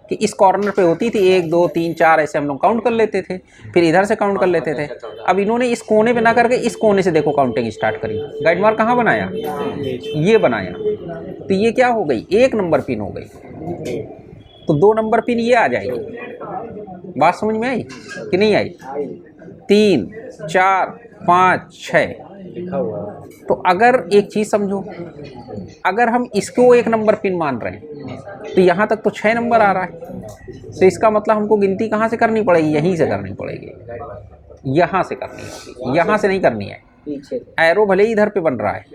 कि इस कॉर्नर पे होती थी, 1 2 3 4 ऐसे हम लोग काउंट कर लेते थे, फिर इधर से काउंट कर लेते थे। अब इन्होंने इस कोने पे ना करके इस कोने से देखो काउंटिंग स्टार्ट करी। गाइड मार्क कहाँ बनाया? ये बनाया। तो ये क्या हो गई? 1 नंबर पिन हो गई। तो 2 नंबर पिन ये आ जाएगी। बात समझ में आई कि नहीं आई? 3 4 5 6 लिखा हुआ है। तो अगर एक चीज़ समझो, अगर हम इसको 1 नंबर पिन मान रहे हैं तो यहाँ तक तो 6 नंबर आ रहा है। तो इसका मतलब हमको गिनती कहाँ से करनी पड़ेगी? यहीं से करनी पड़ेगी, यहाँ से करनी होगी, यहाँ से नहीं करनी है। पीछे एरो भले ही इधर पे बन रहा है,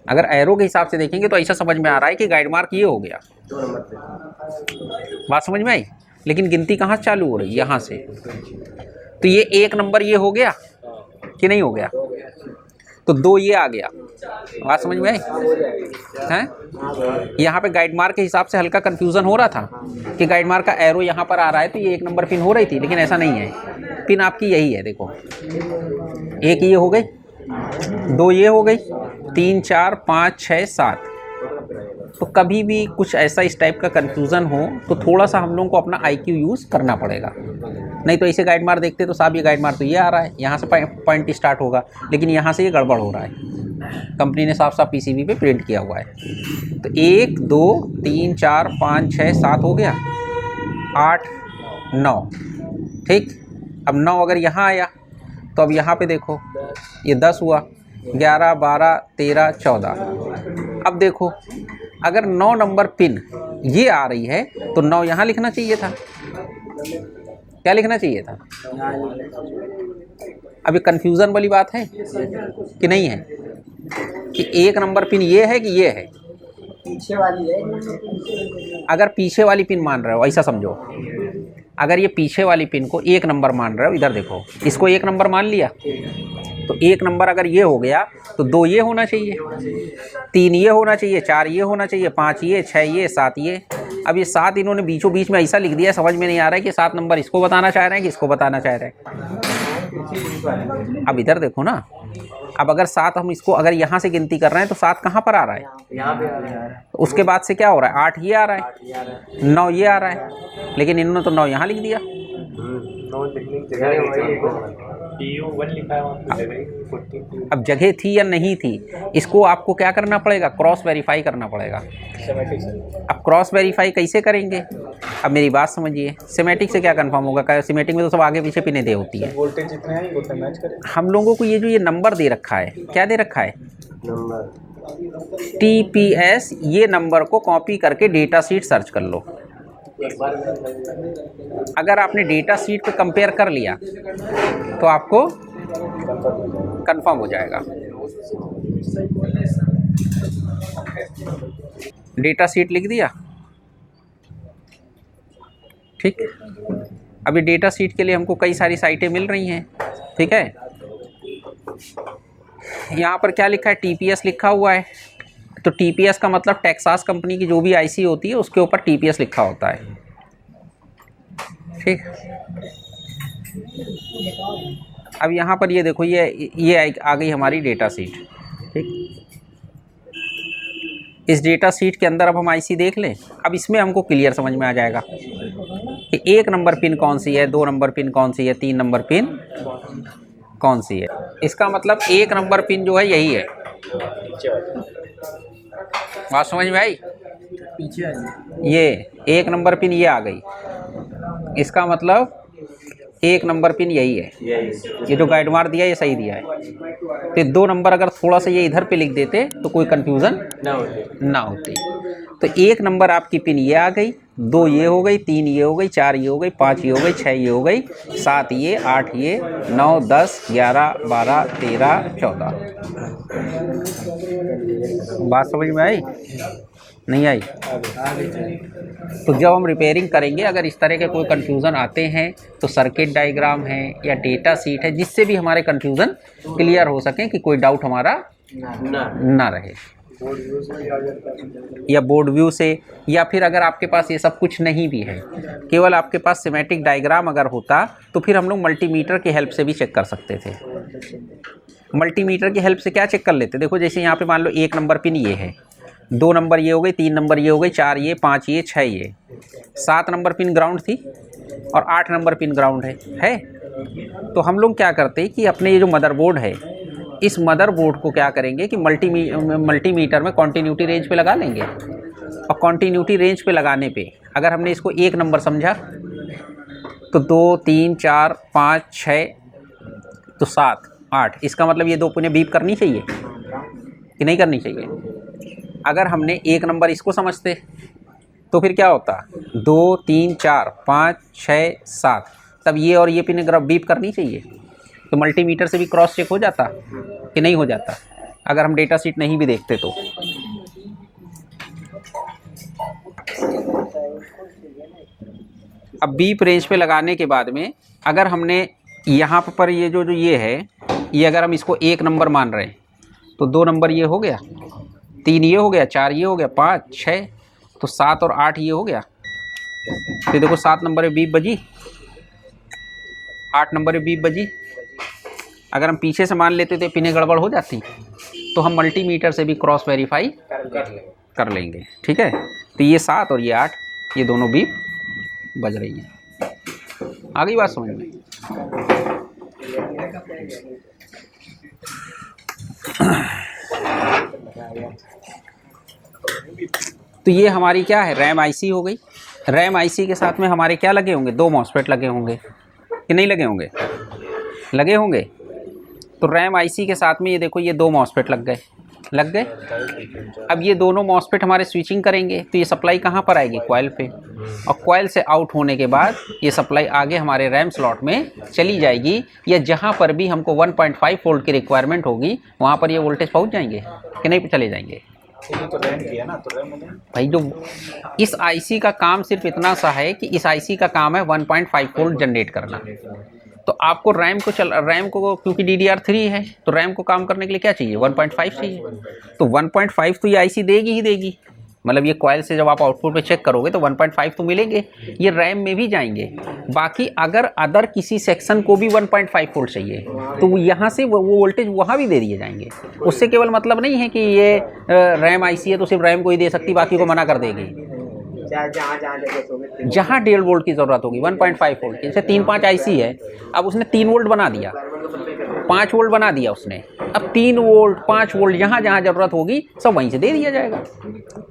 अगर एरो के हिसाब से देखेंगे तो ऐसा समझ में आ रहा है कि गाइड मार्क ये हो गया। 2 नंबर पे। बात समझ में आई? लेकिन गिनती कहाँ से चालू हो रही? यहाँ से। तो ये 1 नंबर ये हो गया कि नहीं हो गया? तो 2 ये आ गया। बात समझ में आई? हैं? यहाँ पे गाइड मार्क के हिसाब से हल्का कन्फ्यूज़न हो रहा था कि गाइड मार्क का एरो यहाँ पर आ रहा है तो ये 1 नंबर पिन हो रही थी, लेकिन ऐसा नहीं है। पिन आपकी यही है, देखो 1 ये हो गई, 2 ये हो गई, 3 4 5 6 7। तो कभी भी कुछ ऐसा इस टाइप का कन्फ्यूज़न हो तो थोड़ा सा हम लोगों को अपना IQ यूज़ करना पड़ेगा। नहीं तो ऐसे गाइड मार देखते तो साहब ये गाइड मार तो ये आ रहा है, यहाँ से पॉइंट स्टार्ट होगा, लेकिन यहाँ से ये गड़बड़ हो रहा है। कंपनी ने साफ साफ PCB पे प्रिंट किया हुआ है। तो 1 2 3 4 5 6 7 हो गया, 8 9। ठीक, अब 9 अगर यहाँ आया तो अब यहाँ पे देखो ये 10 हुआ, 11 12 13 14। अब देखो अगर 9 नंबर पिन ये आ रही है तो 9 यहाँ लिखना चाहिए था। क्या लिखना चाहिए था? अभी कन्फ्यूज़न वाली बात है कि नहीं है? कि 1 नंबर पिन ये है कि ये है? पीछे वाली है। अगर पीछे वाली पिन मान रहे हो, ऐसा समझो, अगर ये पीछे वाली पिन को 1 नंबर मान रहे हो, इधर देखो इसको 1 नंबर मान लिया, तो 1 नंबर अगर ये हो गया तो 2 ये होना चाहिए, 3 ये होना चाहिए, 4 ये होना चाहिए, 5 ये, 6 ये, 7 ये। अब ये 7 इन्होंने बीचों बीच में ऐसा लिख दिया, समझ में नहीं आ रहा है कि 7 नंबर इसको बताना चाह रहे हैं कि इसको बताना चाह रहे हैं। अब इधर देखो ना, अब अगर 7 हम इसको अगर यहाँ से गिनती कर रहे हैं तो 7 कहाँ पर आ रहा है? यहाँ पे आ रहा है। तो उसके बाद से क्या हो रहा है? 8 ये आ रहा है, 9 ये आ रहा है, लेकिन इन्होंने तो 9 यहाँ लिख दिया। अब जगह थी या नहीं थी, इसको आपको क्या करना पड़ेगा? क्रॉस वेरीफाई करना पड़ेगा। अब क्रॉस वेरीफाई कैसे करेंगे? अब मेरी बात समझिए, सिमेटिक से क्या कंफर्म होगा? सिमेटिक में तो सब आगे पीछे पिनें दे होती है। वोल्टेज जितने हैं उतने मैच करें। हम लोगों को ये जो ये नंबर दे रखा है, क्या दे रखा है? Number TPS। ये नंबर को कॉपी करके डेटा शीट सर्च कर लो। अगर आपने डेटा शीट पे कंपेयर कर लिया तो आपको कंफर्म हो जाएगा। डेटा शीट लिख दिया, ठीक। अभी डेटा शीट के लिए हमको कई सारी साइटें मिल रही हैं, ठीक है। यहाँ पर क्या लिखा है? TPS लिखा हुआ है। तो TPS का मतलब टेक्सास कंपनी की जो भी IC होती है उसके ऊपर TPS लिखा होता है, ठीक। अब यहाँ पर ये देखो, ये आ गई हमारी डेटा शीट, ठीक। इस डेटा शीट के अंदर अब हम IC देख लें। अब इसमें हमको क्लियर समझ में आ जाएगा कि 1 नंबर पिन कौन सी है, 2 नंबर पिन कौन सी है, 3 नंबर पिन कौन सी है। इसका मतलब 1 नंबर पिन जो है यही है। बात समझ में आई? पीछे ये 1 नंबर पिन ये आ गई, इसका मतलब 1 नंबर पिन यही है। ये जो गाइड मार दिया ये सही दिया है। तो 2 नंबर अगर थोड़ा सा ये इधर पे लिख देते तो कोई कंफ्यूजन ना होती। तो 1 नंबर आपकी पिन ये आ गई, 2 ये हो गई, 3 ये हो गई, 4 ये हो गई, 5 ये हो गई, 6 ये हो गई, 7 ये, 8 ये, 9 10 11 12 13 14। बात समझ में आई? नहीं आई? तो जब हम रिपेयरिंग करेंगे, अगर इस तरह के कोई कन्फ्यूज़न आते हैं तो सर्किट डायग्राम है या डेटा शीट है, जिससे भी हमारे कन्फ्यूज़न क्लियर हो सकें, कि कोई डाउट हमारा ना रहे। या बोर्ड व्यू से, या फिर अगर आपके पास ये सब कुछ नहीं भी है, केवल आपके पास सिमेट्रिक डायग्राम अगर होता तो फिर हम लोग मल्टीमीटर की हेल्प से भी चेक कर सकते थे। मल्टीमीटर की हेल्प से क्या चेक कर लेते, देखो जैसे यहाँ पे मान लो 1 नंबर पिन ये है, 2 नंबर ये हो गए, 3 नंबर ये हो गए, 4 ये, 5 ये, 6 ये, 7 नंबर पिन ग्राउंड थी और 8 नंबर पिन ग्राउंड है। तो हम लोग क्या करते हैं कि अपने ये जो मदरबोर्ड है, इस मदरबोर्ड को क्या करेंगे कि मल्टीमीटर में कॉन्टीन्यूटी रेंज पे लगा लेंगे, और कॉन्टीन्यूटी रेंज पे लगाने पे अगर हमने इसको 1 नंबर समझा तो 2, 3, 4, 5, 6 तो 7, 8, इसका मतलब ये 2 पुणे बीप करनी चाहिए कि नहीं करनी चाहिए। अगर हमने 1 नंबर इसको समझते तो फिर क्या होता, 2, 3, 4, 5, 6, 7, तब ये और ये पिन बीप करनी चाहिए। तो मल्टीमीटर से भी क्रॉस चेक हो जाता कि नहीं हो जाता, अगर हम डेटा शीट नहीं भी देखते तो। अब बीप रेंज पे लगाने के बाद में अगर हमने यहाँ पर ये जो ये है, ये अगर हम इसको 1 नंबर मान रहे हैं तो 2 नंबर ये हो गया, 3 ये हो गया, 4 ये हो गया, 5, 6 तो 7 और 8 ये हो गया। तो देखो 7 नंबर में बीप बजी, 8 नंबर में बीप बजी। अगर हम पीछे से मान लेते तो पिनें गड़बड़ हो जाती, तो हम मल्टीमीटर से भी क्रॉस वेरीफाई कर लेंगे। ठीक है, तो ये 7 और ये 8 ये दोनों बीप बज रही हैं। आ गई बात समझ में? तो ये हमारी क्या है, रैम आईसी हो गई। रैम आईसी के साथ में हमारे क्या लगे होंगे, 2 मॉसफेट लगे होंगे कि नहीं लगे होंगे, लगे होंगे। तो रैम आईसी के साथ में ये देखो ये 2 मॉसफेट लग गए। अब ये दोनों मॉसफेट हमारे स्विचिंग करेंगे तो ये सप्लाई कहाँ पर आएगी, कॉइल पे, और कॉइल से आउट होने के बाद ये सप्लाई आगे हमारे रैम स्लॉट में चली जाएगी, या जहाँ पर भी हमको 1.5 वोल्ट की रिक्वायरमेंट होगी वहाँ पर ये वोल्टेज पहुँच जाएंगे कि नहीं चले जाएंगे। तो रैम किया ना, तो रैम भाई जो इस आईसी का काम सिर्फ इतना सा है कि इस आईसी का काम है 1.5 वोल्ट जनरेट करना। तो आपको रैम को क्योंकि DDR3 है तो रैम को काम करने के लिए क्या चाहिए, 1.5 चाहिए। तो 1.5 तो ये आईसी देगी ही देगी, मतलब ये कॉइल से जब आप आउटपुट पे चेक करोगे तो 1.5 तो मिलेंगे, ये रैम में भी जाएंगे। बाकी अगर अदर किसी सेक्शन को भी 1.5 वोल्ट चाहिए तो यहाँ से वो वोल्टेज वहाँ भी दे दिए जाएंगे। उससे केवल मतलब नहीं है कि ये रैम आईसी है तो सिर्फ रैम को ही दे सकती, बाकी को मना कर देगी। जहाँ 1.5 वोल्ट की ज़रूरत होगी 1.5 वोल्ट की, जैसे 3-5 आईसी है, अब उसने 3 वोल्ट बना दिया, 5 वोल्ट बना दिया उसने, अब 3 वोल्ट 5 वोल्ट जहाँ जहाँ ज़रूरत होगी सब वहीं से दे दिया जाएगा।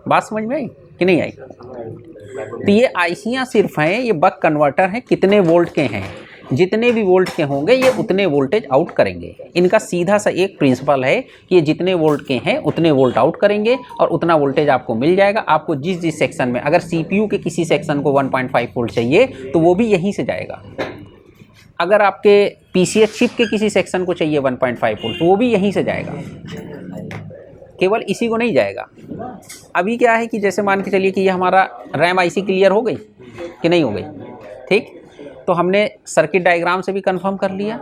बात समझ में आई कि नहीं आई? तो ये आईसियाँ सिर्फ हैं, ये बक कन्वर्टर हैं, कितने वोल्ट के हैं, जितने भी वोल्ट के होंगे ये उतने वोल्टेज आउट करेंगे। इनका सीधा सा एक प्रिंसिपल है कि ये जितने वोल्ट के हैं उतने वोल्ट आउट करेंगे और उतना वोल्टेज आपको मिल जाएगा। आपको जिस सेक्शन में, अगर CPU के किसी सेक्शन को 1.5 वोल्ट चाहिए तो वो भी यहीं से जाएगा। अगर आपके PCH चिप के किसी सेक्शन को चाहिए 1.5 वोल्ट तो वो भी यहीं से जाएगा, केवल इसी को नहीं जाएगा। अभी क्या है कि जैसे मान के चलिए कि ये हमारा रैम आईसी क्लियर हो गई कि नहीं हो गई, ठीक। तो हमने सर्किट डायग्राम से भी कंफर्म कर लिया,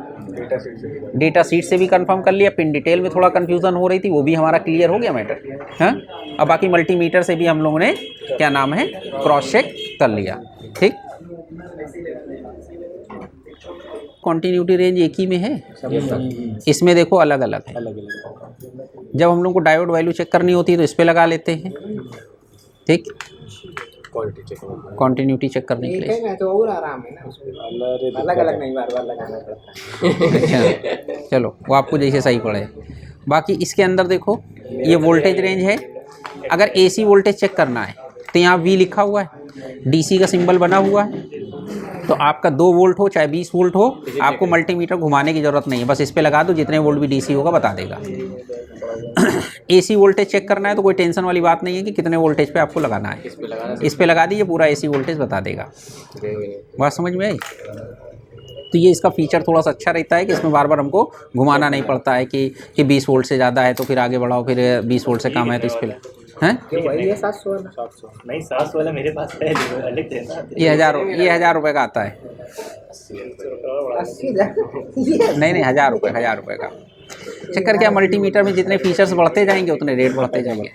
डेटा शीट से भी कंफर्म कर लिया, पिन डिटेल में थोड़ा कन्फ्यूज़न हो रही थी वो भी हमारा क्लियर हो गया मैटर, हाँ। अब बाकी मल्टीमीटर से भी हम लोगों ने क्या नाम है क्रॉस चेक कर लिया, ठीक। कॉन्टीन्यूटी रेंज एक ही में है, इसमें देखो अलग अलग है। जब हम लोग को डायोड वैल्यू चेक करनी होती है तो इस पर लगा लेते हैं, ठीक, कॉन्टीन्यूटी चेक करने के लिए। तो और आराम है ना, उसमें अलग अलग नहीं बार बार लगाना पड़ता। अच्छा चलो वो आपको जैसे सही पड़े। बाकी इसके अंदर देखो ये वोल्टेज रेंज है। अगर AC वोल्टेज चेक करना है तो यहाँ V लिखा हुआ है, DC का सिंबल बना हुआ है, तो आपका 2 वोल्ट हो चाहे 20 वोल्ट हो, आपको मल्टीमीटर घुमाने की ज़रूरत नहीं है, बस इस पर लगा दो, जितने वोल्ट भी DC होगा बता देगा। AC वोल्टेज चेक करना है तो कोई टेंशन वाली बात नहीं है कि कितने वोल्टेज पे आपको लगाना है, इस पे लगा दीजिए, पूरा AC वोल्टेज बता देगा। बात समझ में आई? तो ये इसका फीचर थोड़ा सा अच्छा रहता है कि इसमें बार बार हमको घुमाना नहीं पड़ता है कि 20 वोल्ट से ज़्यादा है तो फिर आगे बढ़ाओ, फिर 20 वोल्ट से कम है तो इस पर हैं। ये 700 नहीं, 700 वाला मेरे पास है, ये 1000 रुपये का आता है। नहीं 1000 रुपये का। चेक करके आप मल्टीमीटर में जितने फीचर्स बढ़ते जाएंगे उतने रेट बढ़ते जाएंगे,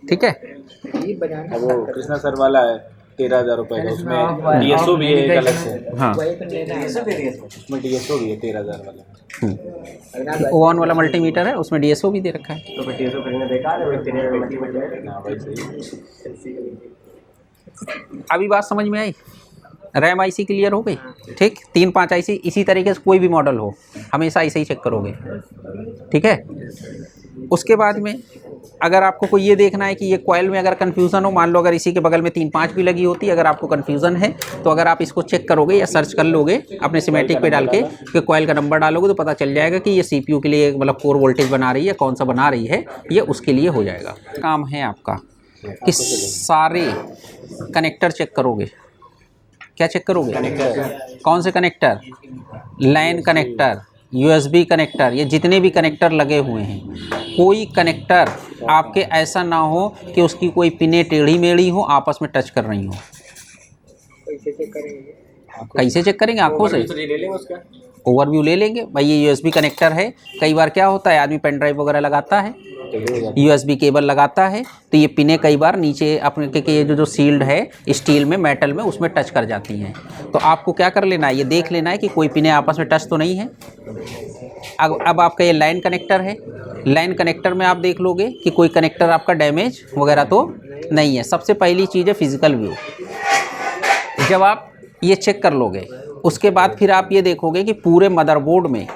ठीक है। अब वो कृष्णा सर वाला है 13,000 रुपये का, उसमें डीएसओ भी है एक अलग से। हाँ, उसमें डीएसओ भी है 13,000 वाला। ओवन वाला मल्टीमीटर है, उसमें डीएसओ भी दे रखा है। तो फिर डीएसओ खरीदने बेकार है, फिर हाँ भाई सही। अभी बात समझ में आई? रैम आईसी क्लियर हो गई, ठीक। 3-5 आईसी इसी तरीके से कोई भी मॉडल हो हमेशा ऐसे ही चेक करोगे, ठीक है। उसके बाद में अगर आपको कोई ये देखना है कि ये कॉइल में अगर कन्फ्यूज़न हो, मान लो अगर इसी के बगल में 3-5 भी लगी होती, अगर आपको कन्फ्यूज़न है तो अगर आप इसको चेक करोगे या सर्च कर लोगे अपने सिमेटिक पे डाल के कि कॉइल का नंबर डालोगे तो पता चल जाएगा कि ये सीपीयू के लिए मतलब कोर वोल्टेज बना रही है, कौन सा बना रही है, ये उसके लिए हो जाएगा। काम है आपका कि सारे कनेक्टर चेक करोगे। क्या चेक करोगे? कौन से कनेक्टर? लैन कनेक्टर, यूएसबी कनेक्टर, ये जितने भी कनेक्टर लगे हुए हैं, कोई कनेक्टर आपके ऐसा ना हो कि उसकी कोई पिने टेढ़ी मेढ़ी हो, आपस में टच कर रही हो। कैसे चेक करेंगे? आंखों से ले लेंगे उसका ओवरव्यू ले लेंगे। भाई ये यूएसबी कनेक्टर है, कई बार क्या होता है आदमी पेन ड्राइव वगैरह लगाता है, यूएसबी केबल लगाता है तो ये पिने कई बार नीचे अपने के ये जो सील्ड है स्टील में, मेटल में, उसमें टच कर जाती हैं। तो आपको क्या कर लेना है, ये देख लेना है कि कोई पिने आपस में टच तो नहीं है। अब आपका ये लाइन कनेक्टर है, लाइन कनेक्टर में आप देख लोगे कि कोई कनेक्टर आपका डैमेज वगैरह तो नहीं है। सबसे पहली चीज़ है फिजिकल व्यू। जब आप ये चेक कर लोगे उसके बाद फिर आप ये देखोगे कि पूरे मदरबोर्ड में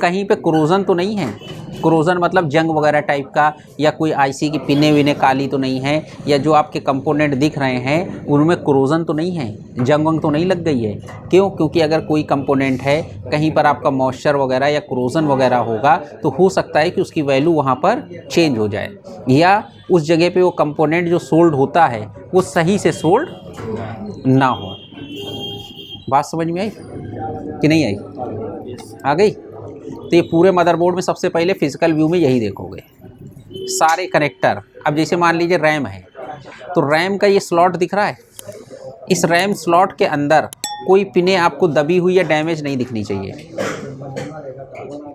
कहीं पे क्रोजन तो नहीं है। क्रोजन मतलब जंग वगैरह टाइप का, या कोई आईसी की पिने विने काली तो नहीं है, या जो आपके कंपोनेंट दिख रहे हैं उनमें क्रोजन तो नहीं है, जंग वंग तो नहीं लग गई है। क्यों? क्योंकि अगर कोई कंपोनेंट है कहीं पर आपका मॉइस्चर वगैरह या क्रोजन वगैरह होगा तो हो सकता है कि उसकी वैल्यू वहाँ पर चेंज हो जाए, या उस जगह पे वो कंपोनेंट जो सोल्ड होता है वो सही से सोल्ड ना हो। बात समझ में आई कि नहीं आई? आ गई? तो ये पूरे मदरबोर्ड में सबसे पहले फिजिकल व्यू में यही देखोगे सारे कनेक्टर। अब जैसे मान लीजिए रैम है तो रैम का ये स्लॉट दिख रहा है, इस रैम स्लॉट के अंदर कोई पिने आपको दबी हुई या डैमेज नहीं दिखनी चाहिए।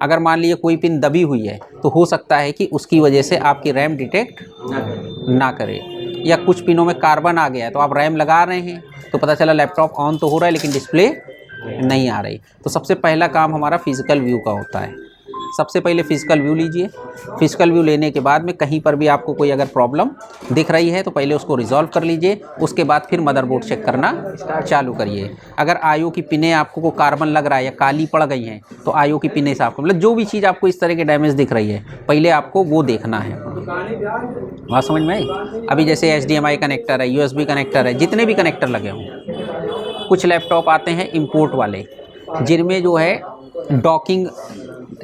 अगर मान लीजिए कोई पिन दबी हुई है तो हो सकता है कि उसकी वजह से आपकी रैम डिटेक्ट ना करे, या कुछ पिनों में कार्बन आ गया है तो आप रैम लगा रहे हैं तो पता चला लैपटॉप ऑन तो हो रहा है लेकिन डिस्प्ले नहीं आ रही। तो सबसे पहला काम हमारा फिजिकल व्यू का होता है। सबसे पहले फिजिकल व्यू लीजिए। फिजिकल व्यू लेने के बाद में कहीं पर भी आपको कोई अगर प्रॉब्लम दिख रही है तो पहले उसको रिजॉल्व कर लीजिए। उसके बाद फिर मदरबोर्ड चेक करना चालू करिए। अगर आईओ की पिने आपको को कार्बन लग रहा है या काली पड़ गई हैं तो आईओ की पिने से आपको मतलब जो भी चीज़ आपको इस तरह के डैमेज दिख रही है पहले आपको वो देखना है। बात समझ में आई? अभी जैसे HDMI कनेक्टर है, USB कनेक्टर है, जितने भी कनेक्टर लगे हों। कुछ लैपटॉप आते हैं इंपोर्ट वाले जिनमें जो है डॉकिंग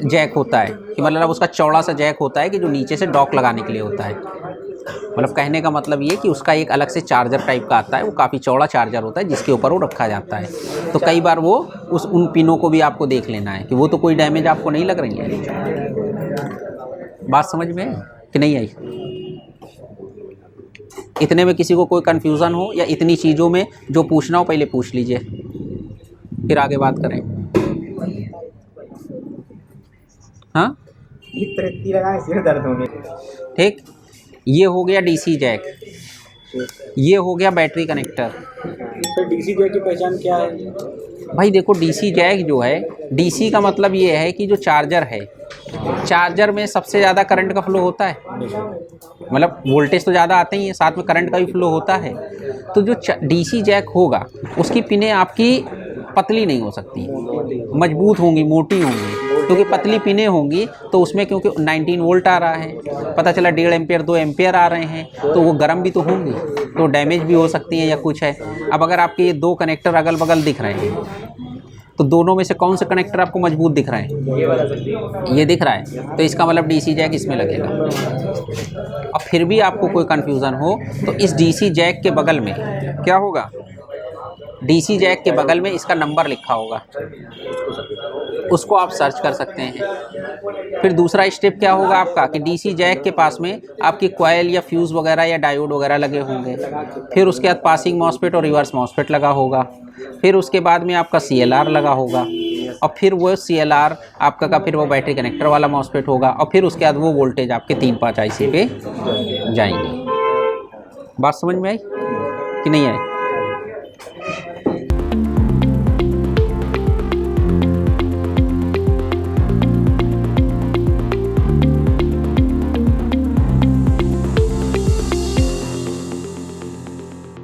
जैक होता है कि मतलब उसका चौड़ा सा जैक होता है कि जो नीचे से डॉक लगाने के लिए होता है। मतलब कहने का मतलब ये कि उसका एक अलग से चार्जर टाइप का आता है, वो काफ़ी चौड़ा चार्जर होता है जिसके ऊपर वो रखा जाता है। तो कई बार वो उन पिनों को भी आपको देख लेना है कि वो तो कोई डैमेज आपको नहीं लग रही है। बात समझ में कि नहीं आई? इतने में किसी को कोई कन्फ्यूज़न हो या इतनी चीज़ों में जो पूछना हो पहले पूछ लीजिए, फिर आगे बात करें। हाँ सिर दर्द होने। ठीक, ये हो गया डीसी जैक, ये हो गया battery connector. Sir DC jack की पहचान क्या है? भाई देखो डीसी जैक जो है, डीसी का मतलब ये है कि जो चार्जर है, चार्जर में सबसे ज़्यादा करंट का फ्लो होता है। मतलब वोल्टेज तो ज़्यादा आते ही है, साथ में करंट का भी फ्लो होता है। तो जो डीसी जैक होगा उसकी पिनें आपकी पतली नहीं हो सकती, मजबूत होंगी, मोटी होंगी। क्योंकि पतली पिनें होंगी तो उसमें क्योंकि 19 वोल्ट आ रहा है, पता चला 1.5 एम्पियर 2 एम्पियर आ रहे हैं तो वो गर्म भी तो होंगी, तो डैमेज भी हो सकती हैं या कुछ है। अब अगर आपके ये 2 कनेक्टर अगल बगल दिख रहे हैं तो दोनों में से कौन सा कनेक्टर आपको मजबूत दिख रहा है? ये दिख रहा है, तो इसका मतलब डीसी जैक इसमें लगेगा। और फिर भी आपको कोई कन्फ्यूज़न हो तो इस डीसी जैक के बगल में क्या होगा? डीसी जैक के बगल में इसका नंबर लिखा होगा, उसको आप सर्च कर सकते हैं। फिर दूसरा स्टेप क्या होगा आपका कि डीसी जैक के पास में आपकी कॉइल या फ्यूज़ वगैरह या डायोड वगैरह लगे होंगे। फिर उसके बाद पासिंग मॉसफेट और रिवर्स मॉसफेट लगा होगा। फिर उसके बाद में आपका CLR लगा होगा। और फिर वो CLR आपका का फिर वो बैटरी कनेक्टर वाला मॉसफेट होगा और फिर उसके बाद वो वोल्टेज आपके 3-5 IC पे जाएंगे। बात समझ में आई कि नहीं आई?